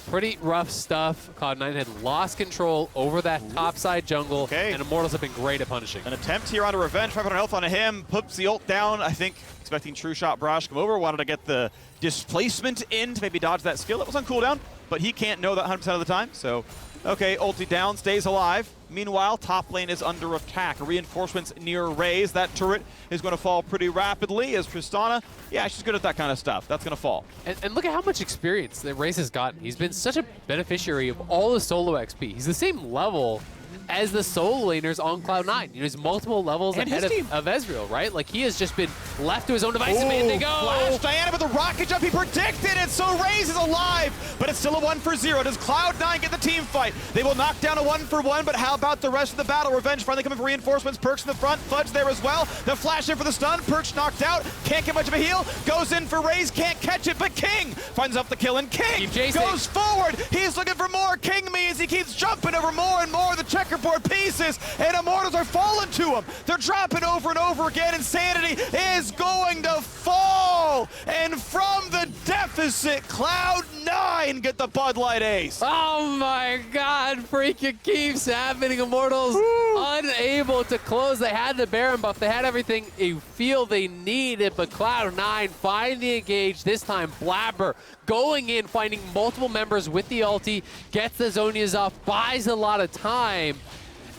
pretty rough stuff. Cloud9 had lost control over that topside jungle, and Immortals have been great at punishing.
An attempt here on a revenge, 500 health on him, puts the ult down, I think, expecting True Shot Barrage to come over, wanted to get the displacement in to maybe dodge that skill. It was on cooldown, but he can't know that 100% of the time, so okay, ulti down, stays alive. Meanwhile, top lane is under attack. Reinforcements near Raze. That turret is going to fall pretty rapidly as Tristana, yeah, she's good at that kind of stuff. That's going to fall.
And look at how much experience that Raze has gotten. He's been such a beneficiary of all the solo XP. He's the same level as the solo laners on Cloud9. You know, he's multiple levels ahead of Ezreal, right? Like, he has just been left to his own devices, and they go!
Flash Diana with a rocket jump, he predicted it, so Raze is alive, but it's still a 1-for-0. Does Cloud9 get the team fight? They will knock down a 1-for-1, but how about the rest of the battle? Revenge finally coming for reinforcements, Perks in the front, Fudge there as well. The flash in for the stun, Perks knocked out, can't get much of a heal, goes in for Raze, can't catch it, but King finds up the kill, and King goes forward. He's looking for more. King means he keeps jumping over more and more of the checkerboard pieces, and Immortals are falling to him. They're dropping over and over again. Insanity is going to fall, and from the deficit, Cloud9 get the Bud Light ace.
Oh my God, freaking keeps happening. Immortals unable to close. They had the Baron buff. They had everything you feel they needed, but Cloud9 find the engage. This time, Blabber going in, finding multiple members with the ulti, gets the Zonias off, buys a lot of time.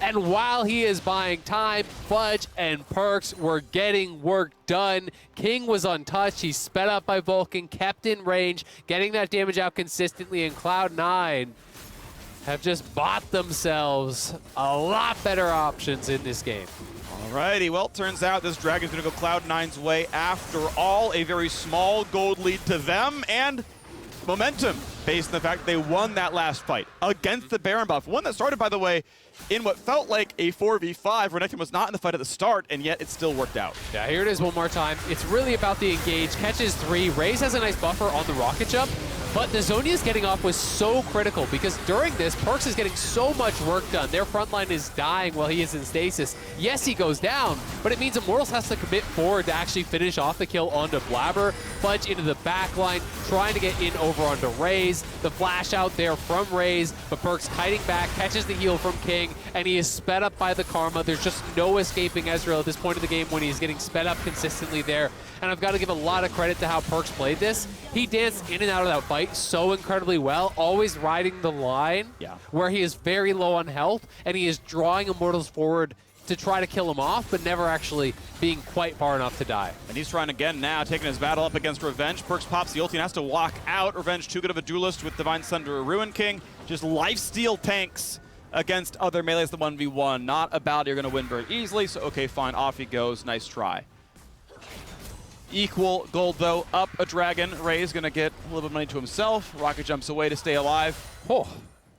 And while he is buying time, Fudge and Perks were getting work done. King was untouched. He's sped up by Vulcan, kept in range, getting that damage out consistently, and Cloud9 have just bought themselves a lot better options in this game.
Alrighty, well, turns out this Dragon's going to go Cloud9's way after all. A very small gold lead to them, and momentum based on the fact they won that last fight against the Baron buff. One that started, by the way, in what felt like a 4v5. Renekton was not in the fight at the start, and yet it still worked out.
Yeah, here it is one more time. It's really about the engage. Catches 3. Raze has a nice buffer on the rocket jump, But the Zhonya's getting off was so critical because during this, Perkz is getting so much work done. Their front line is dying while he is in stasis. Yes, he goes down, but it means Immortals has to commit forward to actually finish off the kill onto Blabber. Fudge into the back line, trying to get in over onto Raze. The flash out there from Raze, but Perkz kiting back, catches the heal from King, and he is sped up by the Karma. There's just no escaping Ezreal at this point of the game when he's getting sped up consistently there. And I've got to give a lot of credit to how Perkz played this. He danced in and out of that fight so incredibly well, always riding the line where he is very low on health, and he is drawing Immortals forward to try to kill him off, but never actually being quite far enough to die.
And he's trying again now, taking his battle up against Revenge. Perkz pops the ulti and has to walk out. Revenge too good of a duelist with Divine Sunder or Ruin King. Just lifesteal tanks against other melees, the 1v1. Not a battle you're going to win very easily, so okay, fine, off he goes. Nice try. Equal gold, though. Up a dragon. Ray's going to get a little bit of money to himself. Rocket jumps away to stay alive.
Oh,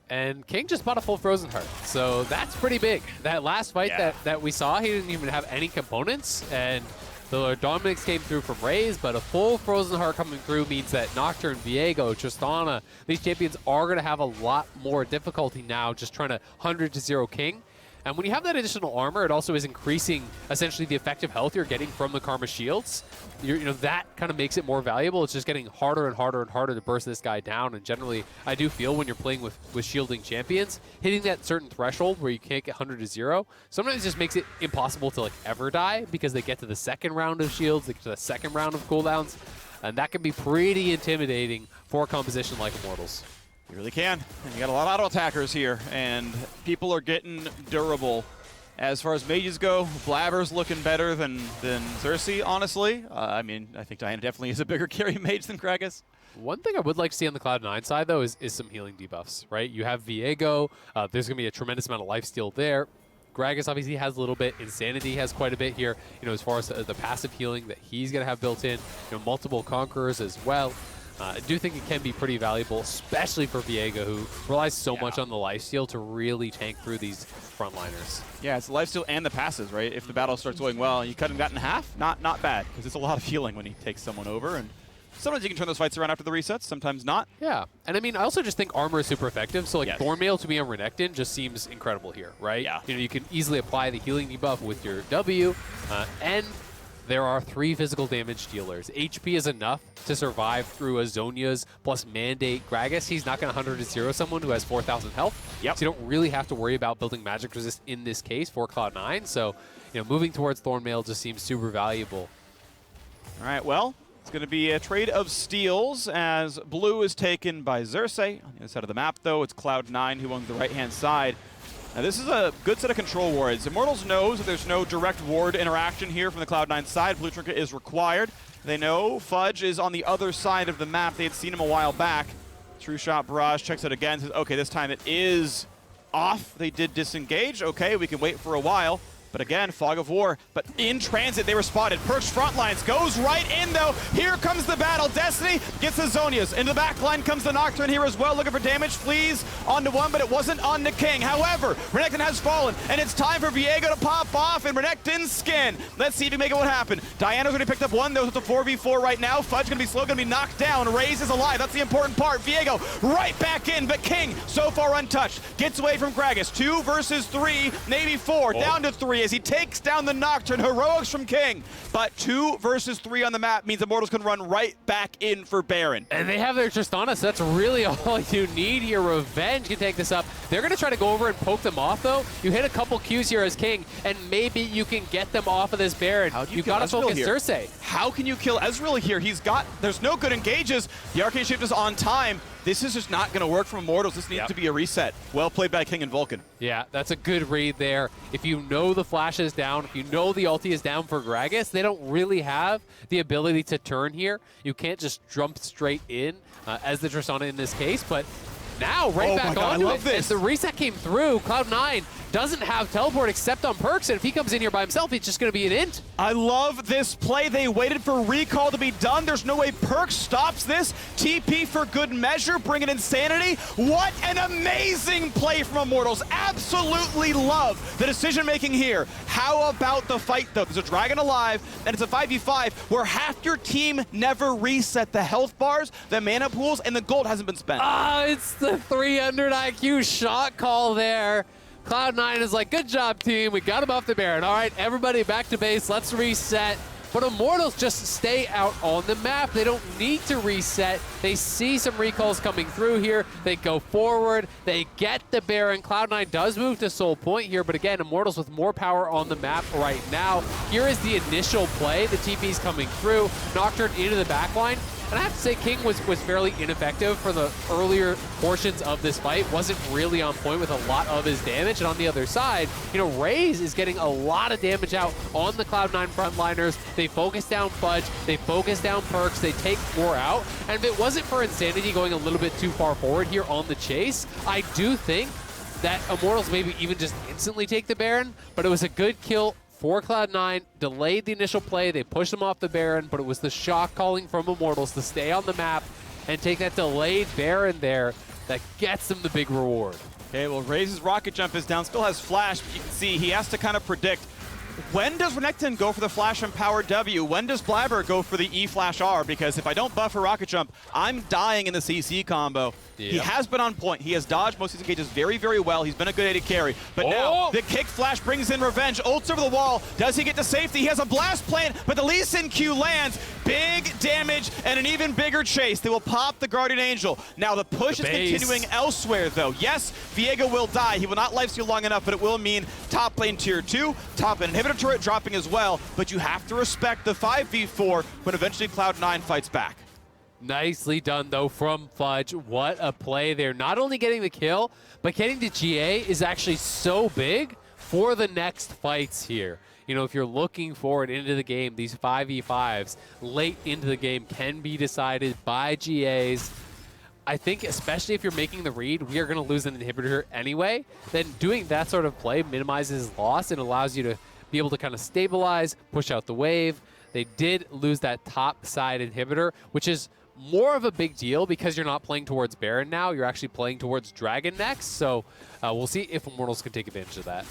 and King just bought a full Frozen Heart, so that's pretty big. That last fight that we saw, he didn't even have any components, and the Dominix came through from Raze, but a full Frozen Heart coming through means that Nocturne, Viego, Tristana, these champions are going to have a lot more difficulty now just trying to 100-0 King. And when you have that additional armor, it also is increasing essentially the effective health you're getting from the Karma shields. You know, that kind of makes it more valuable. It's just getting harder and harder and harder to burst this guy down. And generally, I do feel when you're playing with shielding champions, hitting that certain threshold where you can't get 100-0, sometimes just makes it impossible to like ever die because they get to the second round of shields, they get to the second round of cooldowns. And that can be pretty intimidating for a composition like Immortals.
You really can. And you got a lot of auto attackers here, and people are getting durable. As far as mages go, Blabber's looking better than Xerxes, honestly. I mean, I think Diana definitely is a bigger carry mage than Gragas.
One thing I would like to see on the Cloud9 side, though, is some healing debuffs, right? You have Viego. There's going to be a tremendous amount of lifesteal there. Gragas obviously has a little bit. Insanity has quite a bit here, you know, as far as the passive healing that he's going to have built in. You know, multiple Conquerors as well. I do think it can be pretty valuable, especially for Viego, who relies so much on the lifesteal to really tank through these frontliners.
Yeah, it's the lifesteal and the passes, right? If the battle starts going well, you cut him in half, not bad, because it's a lot of healing when he takes someone over, and sometimes you can turn those fights around after the resets, sometimes not.
Yeah, and I mean, I also just think armor is super effective, so like Thornmail to be on Renekton just seems incredible here, right? Yeah. You know, you can easily apply the healing debuff with your W, and there are 3 physical damage dealers. HP is enough to survive through a Zhonya's plus Mandate Gragas. He's not going to 100-0 someone who has 4,000 health. So you don't really have to worry about building magic resist in this case for Cloud9. So, you know, moving towards Thornmail just seems super valuable.
All right, well, it's going to be a trade of steals as blue is taken by Xerxes. On the other side of the map, though, it's Cloud9 who owns the right-hand side. Now, this is a good set of control wards. Immortals knows that there's no direct ward interaction here from the Cloud9 side. Blue Trinket is required. They know Fudge is on the other side of the map. They had seen him a while back. True Shot Barrage checks it again. Says, okay, this time it is off. They did disengage. Okay, we can wait for a while. But again, Fog of War. But in transit, they were spotted. Perkz front lines goes right in, though. Here comes the battle. Destiny gets the Zhonya's. Into the back line comes the Nocturne here as well, looking for damage. Flees onto one, but it wasn't onto King. However, Renekton has fallen, and it's time for Viego to pop off in Renekton's skin. Let's see if he can make it what happen. Diana's already picked up one, though. It's a 4v4 right now. Fudge going to be slow, going to be knocked down. Raze is alive. That's the important part. Viego right back in, but King so far untouched. Gets away from Gragas. 2 versus 3, maybe 4. Down to 3 as he takes down the Nocturne. Heroics from King. But 2 versus 3 on the map means Immortals can run right back in for Baron.
And they have their Tristana, so that's really all you need here. Revenge can take this up. They're going to try to go over and poke them off, though. You hit a couple Qs here as King, and maybe you can get them off of this Baron. You got to focus Xerxes.
How can you kill Ezreal here? There's no good engages. The Arcane Shift is on time. This is just not going to work for Immortals. This needs to be a reset. Well played by King and Vulcan.
Yeah, that's a good read there. If you know the flash is down, if you know the ulti is down for Gragas, they don't really have the ability to turn here. You can't just jump straight in as the Tristana in this case, but now right back onto it. As the reset came through, Cloud9 doesn't have teleport except on Perks, and if he comes in here by himself, it's just going to be an int.
I love this play. They waited for recall to be done. There's no way Perks stops this. TP for good measure, bring in Insanity. What an amazing play from Immortals. Absolutely love the decision-making here. How about the fight, though? There's a Dragon alive, and it's a 5v5 where half your team never reset the health bars, the mana pools, and the gold hasn't been spent.
It's the 300 IQ shot call there. Cloud9 is like, good job, team. We got him off the Baron. All right, everybody back to base. Let's reset. But Immortals just stay out on the map. They don't need to reset. They see some recalls coming through here. They go forward. They get the Baron. Cloud9 does move to Soul Point here, but again, Immortals with more power on the map right now. Here is the initial play. The TP's coming through. Nocturne into the backline. And I have to say, King was fairly ineffective for the earlier portions of this fight. Wasn't really on point with a lot of his damage. And on the other side, you know, Raze is getting a lot of damage out on the Cloud9 frontliners. They focus down Fudge. They focus down Perks. They take more out. And if it wasn't for Insanity going a little bit too far forward here on the chase, I do think that Immortals maybe even just instantly take the Baron. But it was a good kill for Cloud9, delayed the initial play, they pushed him off the Baron, but it was the shock calling from Immortals to stay on the map and take that delayed Baron there that gets them the big reward.
Okay, well, Raze's rocket jump is down, still has flash, but you can see he has to kind of predict, when does Renekton go for the flash and power W? When does Blabber go for the E flash R? Because if I don't buff a rocket jump, I'm dying in the CC combo. Yep. He has been on point. He has dodged most of his engages very, very well. He's been a good AD carry. But now, the kick flash brings in revenge. Ults over the wall. Does he get to safety? He has a blast plan, but the Lee Sin Q lands. Big damage and an even bigger chase. They will pop the Guardian Angel. Now, the push is continuing elsewhere, though. Yes, Viego will die. He will not lifesteal long enough, but it will mean top lane tier 2, top lane inhibitor turret dropping as well. But you have to respect the 5v4 when eventually Cloud9 fights back.
Nicely done, though, from Fudge. What a play there. Not only getting the kill, but getting the GA is actually so big for the next fights here. You know, if you're looking forward into the game, these 5v5s late into the game can be decided by GAs. I think especially if you're making the read, we are going to lose an inhibitor anyway, then doing that sort of play minimizes loss and allows you to be able to kind of stabilize, push out the wave. They did lose that top side inhibitor, which is more of a big deal because you're not playing towards Baron now. You're actually playing towards Dragon next. So we'll see if Immortals can take advantage of that.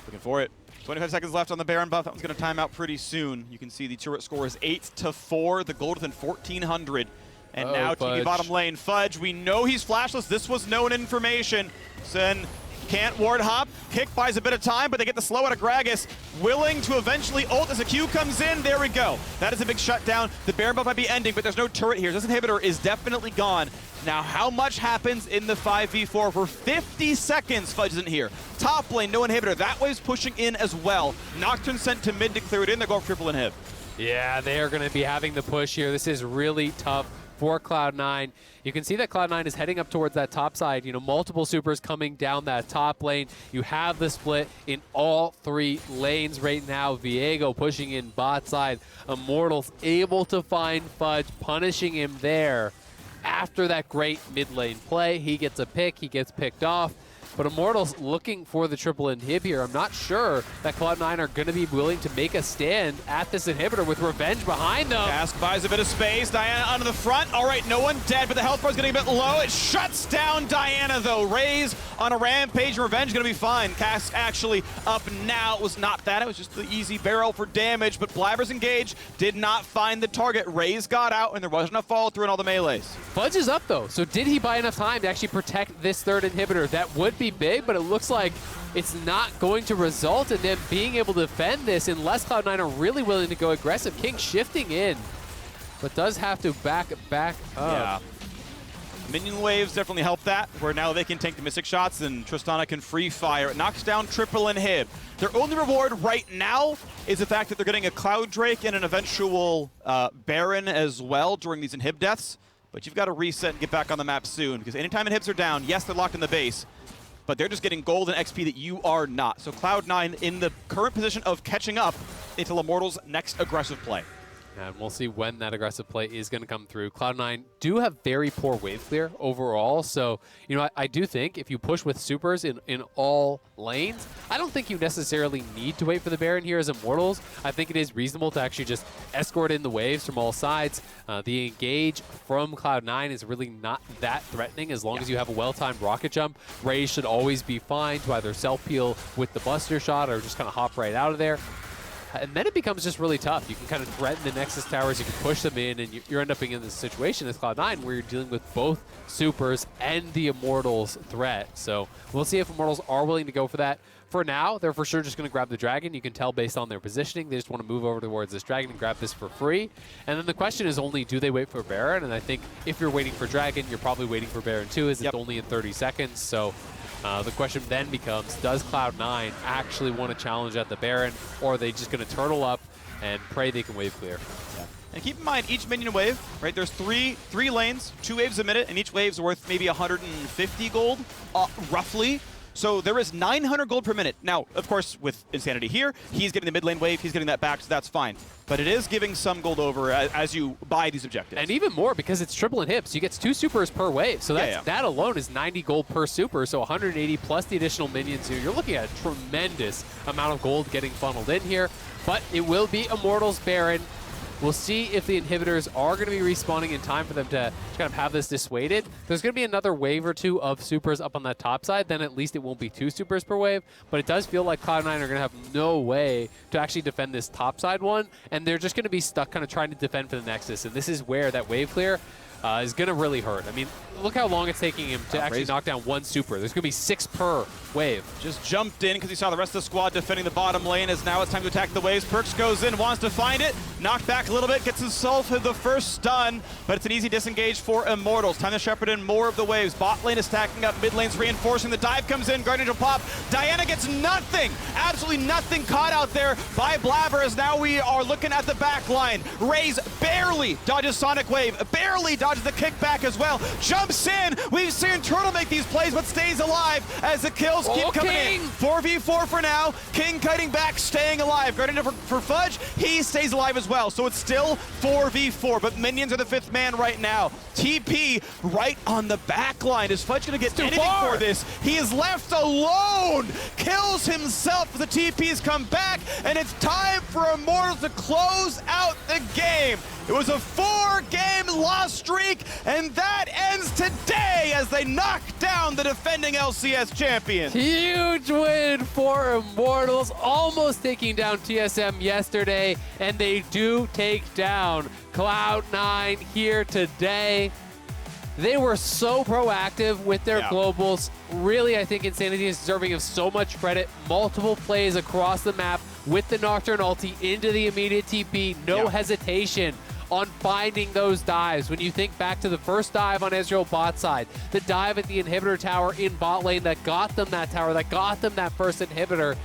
Looking for it. 25 seconds left on the Baron buff. That one's going to time out pretty soon. You can see the turret score is 8-4. The gold within 1,400. And now TP bottom lane. Fudge, we know he's flashless. This was known information. Sen can't ward hop. Kick buys a bit of time, but they get the slow out of Gragas. Willing to eventually ult as a Q comes in. There we go. That is a big shutdown. The Baron buff might be ending, but there's no turret here. This inhibitor is definitely gone. Now, how much happens in the 5v4? For 50 seconds, Fudge isn't here. Top lane, no inhibitor. That wave's pushing in as well. Nocturne sent to mid to clear it in. They're going for triple inhib.
Yeah, they are going to be having the push here. This is really tough for Cloud9. You can see that Cloud9 is heading up towards that top side. You know, multiple supers coming down that top lane. You have the split in all three lanes right now. Viego pushing in bot side. Immortals able to find Fudge, punishing him there. After that great mid lane play, he gets a pick, he gets picked off. But Immortals looking for the triple inhib here. I'm not sure that Cloud9 are going to be willing to make a stand at this inhibitor with revenge behind them.
Cask buys a bit of space. Diana onto the front. All right, no one dead, but the health bar is getting a bit low. It shuts down Diana, though. Raze on a rampage. Revenge going to be fine. Cask actually up now. It was not that. It was just the easy barrel for damage, but Blabber's engaged. Did not find the target. Raze got out, and there wasn't a follow through in all the melees.
Fudge is up, though. So did he buy enough time to actually protect this third inhibitor? That would be big, but it looks like it's not going to result in them being able to defend this unless Cloud9 are really willing to go aggressive. King shifting in, but does have to back up.
Yeah. Minion waves definitely help that, where now they can tank the Mystic shots and Tristana can free fire. It knocks down triple inhib. Their only reward right now is the fact that they're getting a Cloud Drake and an eventual Baron as well during these inhib deaths. But you've got to reset and get back on the map soon, because anytime inhibs are down, yes, they're locked in the base, but they're just getting gold and XP that you are not. So Cloud9 in the current position of catching up until Immortals' next aggressive play.
And we'll see when that aggressive play is going to come through. Cloud9 do have very poor wave clear overall. So, you know, I do think if you push with supers in all lanes, I don't think you necessarily need to wait for the Baron here as Immortals. I think it is reasonable to actually just escort in the waves from all sides. The engage from Cloud9 is really not that threatening as long as you have a well-timed rocket jump. Raze should always be fine to either self-peel with the Buster shot or just kind of hop right out of there. And then it becomes just really tough. You can kind of threaten the Nexus towers, you can push them in, and you're end up in this situation as Cloud9 where you're dealing with both supers and the Immortals threat. So we'll see if Immortals are willing to go for that. For now, they're for sure just going to grab the Dragon. You can tell based on their positioning. They just want to move over towards this Dragon and grab this for free. And then the question is only, do they wait for Baron? And I think if you're waiting for Dragon, you're probably waiting for Baron too, as it's only in 30 seconds. So the question then becomes, does Cloud9 actually want to challenge at the Baron, or are they just going to turtle up and pray they can wave clear?
Yeah. And keep in mind, each minion wave, right, there's three lanes, 2 waves a minute, and each wave's worth maybe 150 gold, roughly. So there is 900 gold per minute. Now, of course, with Insanity here, he's getting the mid lane wave, he's getting that back, so that's fine. But it is giving some gold over as you buy these objectives.
And even more because it's triple inhibs. You get 2 supers per wave. So that's, that alone is 90 gold per super. So 180 plus the additional minions here. You're looking at a tremendous amount of gold getting funneled in here. But it will be Immortals Baron. We'll see if the inhibitors are going to be respawning in time for them to kind of have this dissuaded. There's going to be another wave or 2 of supers up on that top side. Then at least it won't be 2 supers per wave. But it does feel like Cloud9 are going to have no way to actually defend this top side one. And they're just going to be stuck kind of trying to defend for the Nexus. And this is where that wave clear is going to really hurt. I mean, look how long it's taking him to actually knock down 1 super. There's going to be 6 per wave.
Just jumped in because he saw the rest of the squad defending the bottom lane, as now it's time to attack the waves. Perks goes in, wants to find it, knocked back a little bit, gets himself the first stun, but it's an easy disengage for Immortals. Time to shepherd in more of the waves. Bot lane is stacking up, mid lane's reinforcing, the dive comes in, Guardian will pop. Diana gets nothing, absolutely nothing caught out there by Blabber, as now we are looking at the back line. Raze barely dodges Sonic Wave, barely dodges the kickback as well. Jumps in, we've seen Turtle make these plays, but stays alive as the kills keep coming in. 4v4 for now, King kiting back, staying alive. Guardian for Fudge, he stays alive as well. So it's still 4v4, but minions are the 5th man right now. TP right on the back line. Is Fudge gonna get anything for this? He is left alone, kills himself. The TPs come back, and it's time for Immortals to close out the game. It was a 4-game loss streak, and that ends today as they knock down the defending LCS champions.
Huge win for Immortals, almost taking down TSM yesterday, and they do take down Cloud9 here today. They were so proactive with their globals. Really, I think Insanity is deserving of so much credit. Multiple plays across the map with the Nocturne ulti into the immediate TP. No hesitation on finding those dives. When you think back to the first dive on Ezreal bot side, the dive at the inhibitor tower in bot lane that got them that tower, that got them that first inhibitor,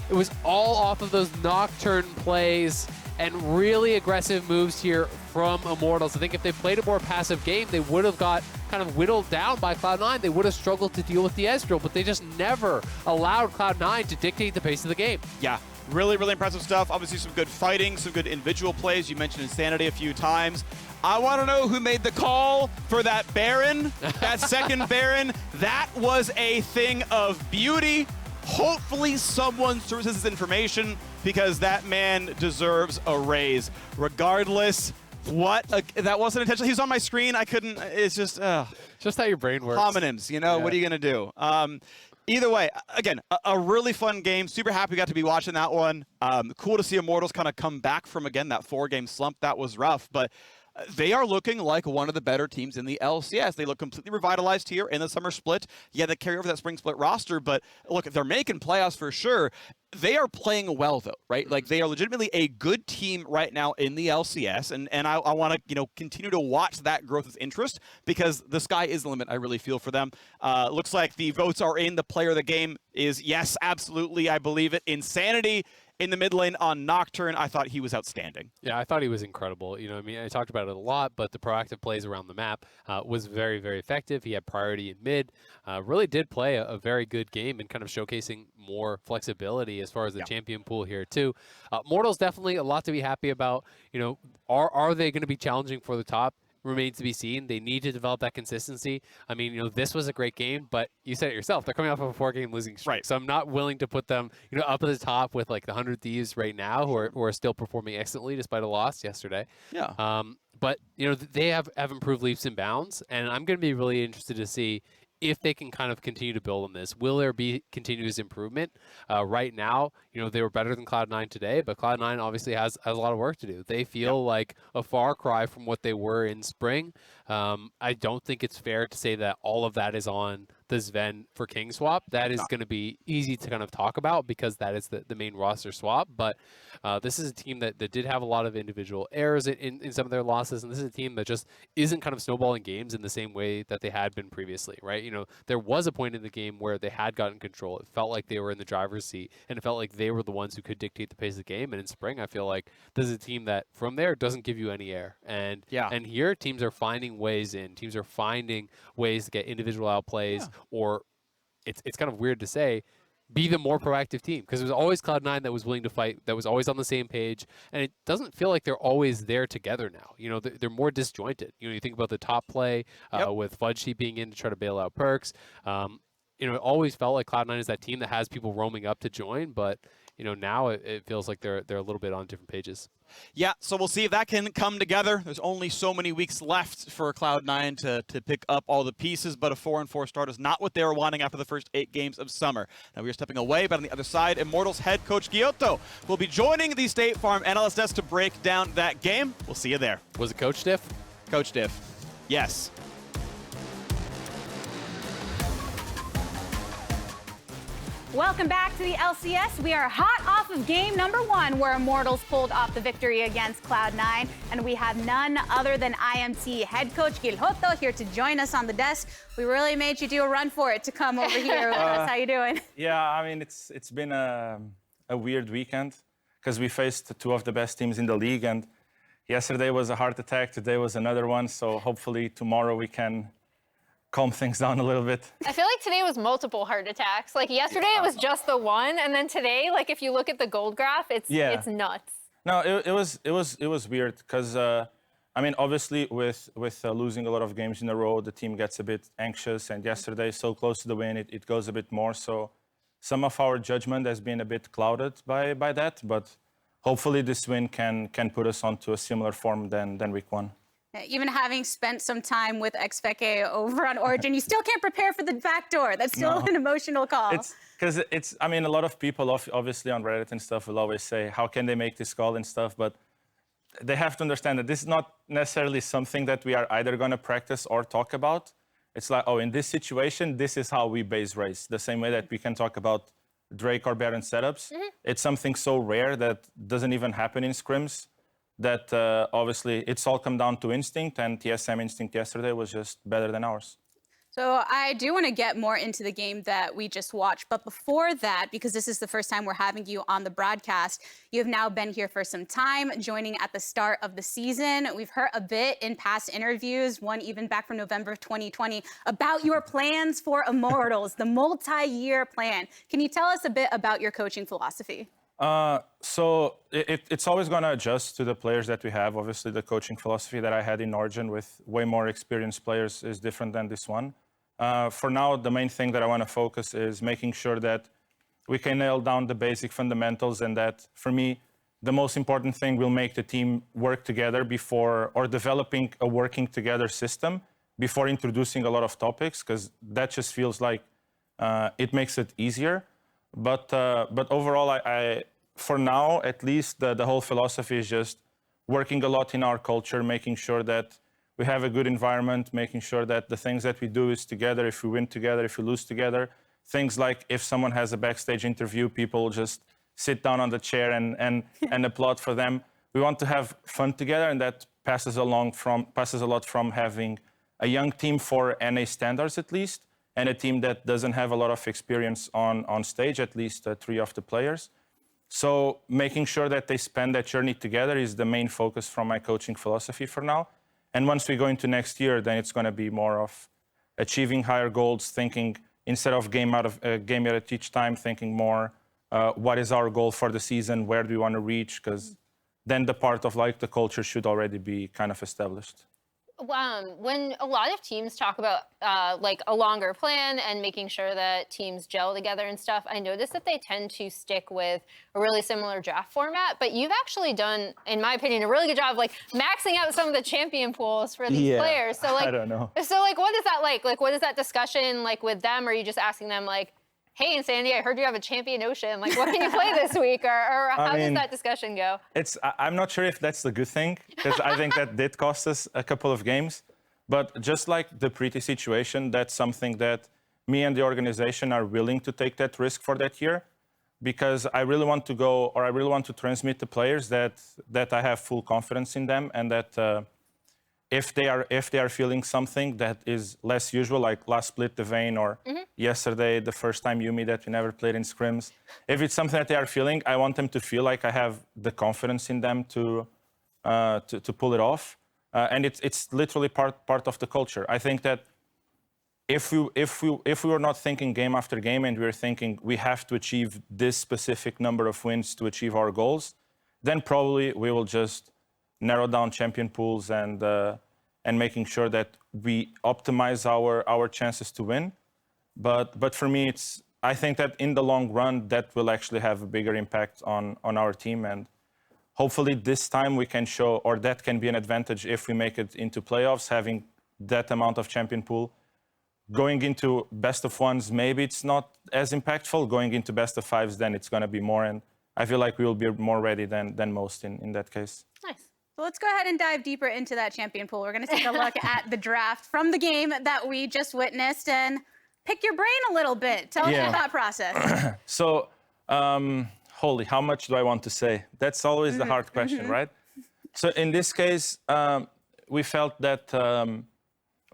it was all off of those Nocturne plays and really aggressive moves here from Immortals. I think if they played a more passive game, they would have got kind of whittled down by Cloud9. They would have struggled to deal with the Ezreal, but they just never allowed Cloud9 to dictate the pace of the game.
Yeah. Really, really impressive stuff. Obviously some good fighting, some good individual plays. You mentioned Insanity a few times. I want to know who made the call for that Baron, that second Baron. That was a thing of beauty. Hopefully someone sources this information, because that man deserves a raise. Regardless, that wasn't intentional. He was on my screen. I couldn't, it's just
how your brain works.
Homonyms, you know, what are you going to do? Either way, again, a really fun game. Super happy we got to be watching that one. Cool to see Immortals kind of come back from, again, that 4-game slump. That was rough, but they are looking like one of the better teams in the LCS. They look completely revitalized here in the Summer Split. Yeah, they carry over that Spring Split roster, but look, they're making playoffs for sure. They are playing well, though, right? Like, they are legitimately a good team right now in the LCS, and I want to, you know, continue to watch that growth with interest, because the sky is the limit. I really feel for them. Looks like the votes are in. The player of the game is, yes, absolutely, I believe it, Insanity. In the mid lane on Nocturne, I thought he was outstanding.
Yeah, I thought he was incredible. You know, I mean, I talked about it a lot, but the proactive plays around the map was very, very effective. He had priority in mid, really did play a very good game and kind of showcasing more flexibility as far as the champion pool here too. Mortals definitely a lot to be happy about. You know, are they going to be challenging for the top? Remains to be seen. They need to develop that consistency. I mean, you know, this was a great game, but you said it yourself. They're coming off of a 4-game losing streak. Right. So I'm not willing to put them, you know, up at the top with like the 100 Thieves right now who are still performing excellently despite a loss yesterday.
Yeah.
But, you know, they have improved leaps and bounds, and I'm going to be really interested to see if they can kind of continue to build on this. Will there be continuous improvement? Right now, you know, they were better than Cloud9 today, but Cloud9 obviously has a lot of work to do. They feel like a far cry from what they were in spring. I don't think it's fair to say that all of that is on the Sven for King swap. That is going to be easy to kind of talk about because that is the main roster swap. But this is a team that did have a lot of individual errors in some of their losses. And this is a team that just isn't kind of snowballing games in the same way that they had been previously, right? You know, there was a point in the game where they had gotten control. It felt like they were in the driver's seat and it felt like they were the ones who could dictate the pace of the game. And in spring, I feel like this is a team that from there doesn't give you any air. And here teams are finding ways in. Teams are finding ways to get individual outplays or it's kind of weird to say, be the more proactive team because it was always Cloud9 that was willing to fight, that was always on the same page, and it doesn't feel like they're always there together now. You know, they're more disjointed. You know, you think about the top play with Fudge being in to try to bail out Perks. You know, it always felt like Cloud9 is that team that has people roaming up to join, but you know, now it feels like they're a little bit on different pages.
Yeah, so we'll see if that can come together. There's only so many weeks left for Cloud9 to pick up all the pieces, but a 4-4 start is not what they were wanting after the first 8 games of summer. Now we are stepping away, but on the other side, Immortals head coach Giotto will be joining the State Farm analyst desk to break down that game. We'll see you there.
Was it Coach Diff?
Coach Diff, yes.
Welcome back to the LCS. We are hot off of game number 1 where Immortals pulled off the victory against Cloud9. And we have none other than IMT head coach Gilhotto here to join us on the desk. We really made you do a run for it to come over here with us. How you doing?
Yeah, I mean, it's been a weird weekend because we faced 2 of the best teams in the league. And yesterday was a heart attack. Today was another one. So hopefully tomorrow we can calm things down a little bit.
I feel like today was multiple heart attacks. Like yesterday it was just the one, and then today, like if you look at the gold graph, it's nuts.
No, it was weird because I mean obviously with losing a lot of games in a row, the team gets a bit anxious, and yesterday so close to the win, it goes a bit more. So some of our judgment has been a bit clouded by that, but hopefully this win can put us onto a similar form than week 1.
Even having spent some time with XFK over on Origin, you still can't prepare for the backdoor. That's still an emotional call.
It's because I mean, a lot of people obviously on Reddit and stuff will always say, how can they make this call and stuff? But they have to understand that this is not necessarily something that we are either going to practice or talk about. It's like, oh, in this situation, this is how we base race. The same way that we can talk about Drake or Baron setups. It's something so rare that doesn't even happen in scrims. That obviously it's all come down to instinct, and TSM instinct yesterday was just better than ours.
So I do want to get more into the game that we just watched. But before that, because this is the first time we're having you on the broadcast, you have now been here for some time, joining at the start of the season. We've heard a bit in past interviews, one even back from November of 2020, about your plans for Immortals, the multi-year plan. Can you tell us a bit about your coaching philosophy?
So it's always going to adjust to the players that we have. Obviously, the coaching philosophy that I had in Origin with way more experienced players is different than this one. For now, the main thing that I want to focus is making sure that we can nail down the basic fundamentals, and that, for me, the most important thing will make the team work together before, or developing a working together system before introducing a lot of topics, because that just feels like it makes it easier. But overall, I for now, at least, the whole philosophy is just working a lot in our culture, making sure that we have a good environment, making sure that the things that we do is together. If we win together, if we lose together, things like if someone has a backstage interview, people just sit down on the chair and applaud for them. We want to have fun together, and that passes a lot from having a young team for NA standards at least, and a team that doesn't have a lot of experience on stage, at least 3 of the players. So making sure that they spend that journey together is the main focus from my coaching philosophy for now. And once we go into next year, then it's going to be more of achieving higher goals, thinking instead of game at each time, thinking more what is our goal for the season, where do we want to reach, because then the part of like the culture should already be kind of established.
When a lot of teams talk about like a longer plan and making sure that teams gel together and stuff, I notice that they tend to stick with a really similar draft format. But you've actually done, in my opinion, a really good job of like maxing out some of the champion pools for these players. So like,
I don't know.
So like, what is that like? Like, what is that discussion like with them? Or are you just asking them like, hey, Insanity, I heard you have a champion ocean. Like, what can you play this week? Or how does that discussion go?
I'm not sure if that's the good thing, because I think that did cost us a couple of games. But just like the Pretty situation, that's something that me and the organization are willing to take that risk for that year, because I really want to go, or I really want to transmit to players that I have full confidence in them, and that if they are feeling something that is less usual, like last split the Vayne, or yesterday the first time Yumi that we never played in scrims, if it's something that they are feeling, I want them to feel like I have the confidence in them to pull it off, and it's literally part of the culture. I think that if we were not thinking game after game and we were thinking we have to achieve this specific number of wins to achieve our goals, then probably we will just narrow down champion pools and making sure that we optimize our chances to win. But for me, I think that in the long run, that will actually have a bigger impact on our team. And hopefully this time we can show, or that can be an advantage if we make it into playoffs, having that amount of champion pool. Going into best of ones, maybe it's not as impactful. Going into best of fives, then it's going to be more. And I feel like we will be more ready than most in that case.
Nice.
So let's go ahead and dive deeper into that champion pool. We're going to take a look at the draft from the game that we just witnessed and pick your brain a little bit. Tell us your thought process.
So, holy, how much do I want to say? That's always the hard question, right? So in this case, we felt that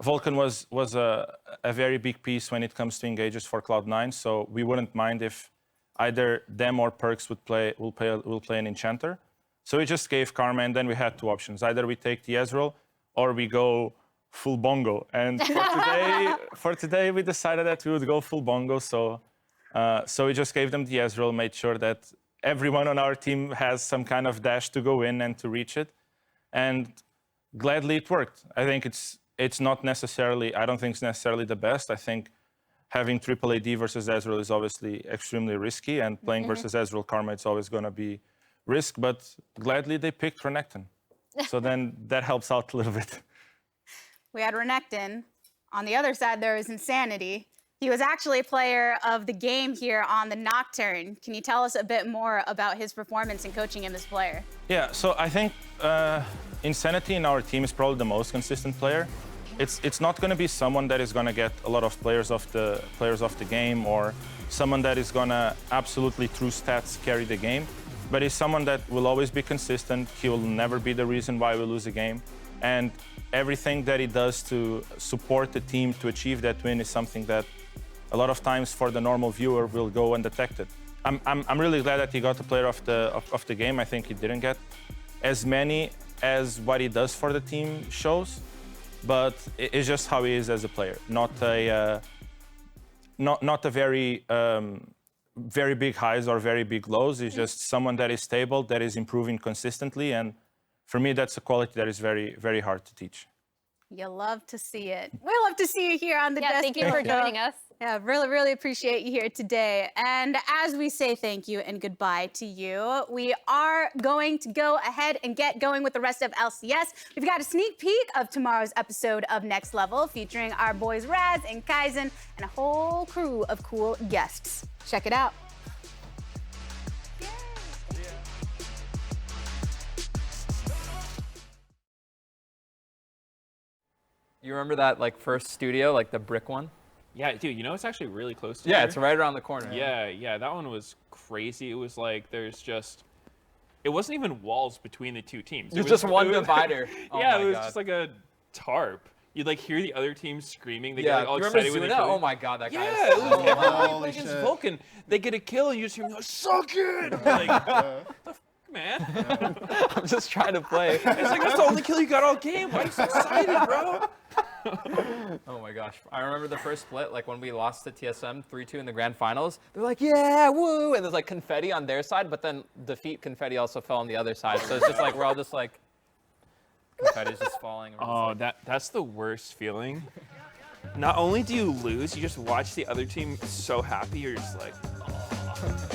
Vulcan was a very big piece when it comes to engages for Cloud9. So we wouldn't mind if either them or Perks will play an Enchanter. So we just gave Karma, and then we had two options. Either we take the Ezreal, or we go full Bongo. And for today, we decided that we would go full Bongo. So we just gave them the Ezreal, made sure that everyone on our team has some kind of dash to go in and to reach it. And gladly it worked. I think it's not necessarily, I don't think it's necessarily the best. I think having triple AD versus Ezreal is obviously extremely risky, and playing versus Ezreal Karma, it's always going to be risk, but gladly they picked Renekton. So then that helps out a little bit.
We had Renekton. On the other side, there was Insanity. He was actually player of the game here on the Nocturne. Can you tell us a bit more about his performance and coaching him as player?
Yeah, so I think Insanity in our team is probably the most consistent player. It's not going to be someone that is going to get a lot of players of the game, or someone that is going to absolutely through stats carry the game. But he's someone that will always be consistent. He will never be the reason why we lose a game. And everything that he does to support the team to achieve that win is something that a lot of times for the normal viewer will go undetected. I'm really glad that he got the player of the game. I think he didn't get as many as what he does for the team shows, but it's just how he is as a player. Not a very big highs or very big lows. He's just someone that is stable, that is improving consistently. And for me, that's a quality that is very, very hard to teach.
You love to see it. We love to see you here on the desk.
Thank you for joining us.
Yeah, really appreciate you here today. And as we say thank you and goodbye to you, we are going to go ahead and get going with the rest of LCS. We've got a sneak peek of tomorrow's episode of Next Level, featuring our boys Raz and Kaizen and a whole crew of cool guests. Check it out.
You remember that like first studio, like the brick one?
Yeah, dude, you know it's actually really close to
Yeah,
here.
it's right around the corner.
Yeah, that one was crazy. It was like it wasn't even walls between the two teams.
It was just one divider. Oh
yeah,
my
it was
God.
just like a tarp.
you'd like hear the other team screaming. They
Yeah,
get like, all
you remember
excited when they
Zuna?
kill
Oh
you.
my god, that guy
Yeah,
is
it was
so
every
hot.
game against Vulcan. They get a kill, and you just hear them go, "Suck it!" I'm like, what the f, man?
I'm just trying to play.
It's like that's the only kill you got all game. Why are you so excited, bro?
Oh my gosh. I remember the first split, like when we lost to TSM 3-2 in the grand finals. They're like, yeah, woo! And there's like confetti on their side, but then defeat confetti also fell on the other side. So it's just like, we're all just like, confetti's just falling.
Oh, that's the worst feeling. Not only do you lose, you just watch the other team so happy. You're just like, oh.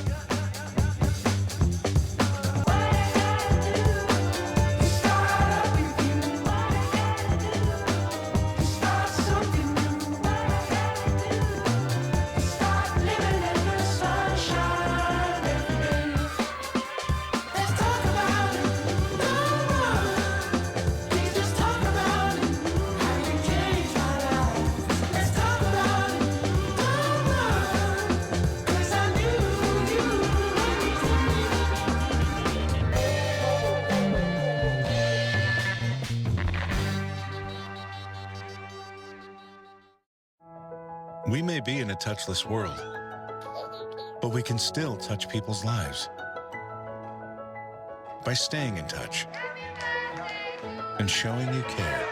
We may be in a touchless world, but we can still touch people's lives by staying in touch and showing you care.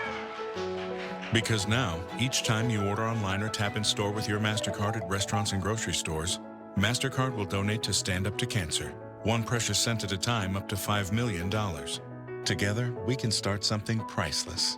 Because now, each time you order online or tap in store with your MasterCard at restaurants and grocery stores, MasterCard will donate to Stand Up to Cancer, one precious cent at a time up to $5 million. Together, we can start something priceless.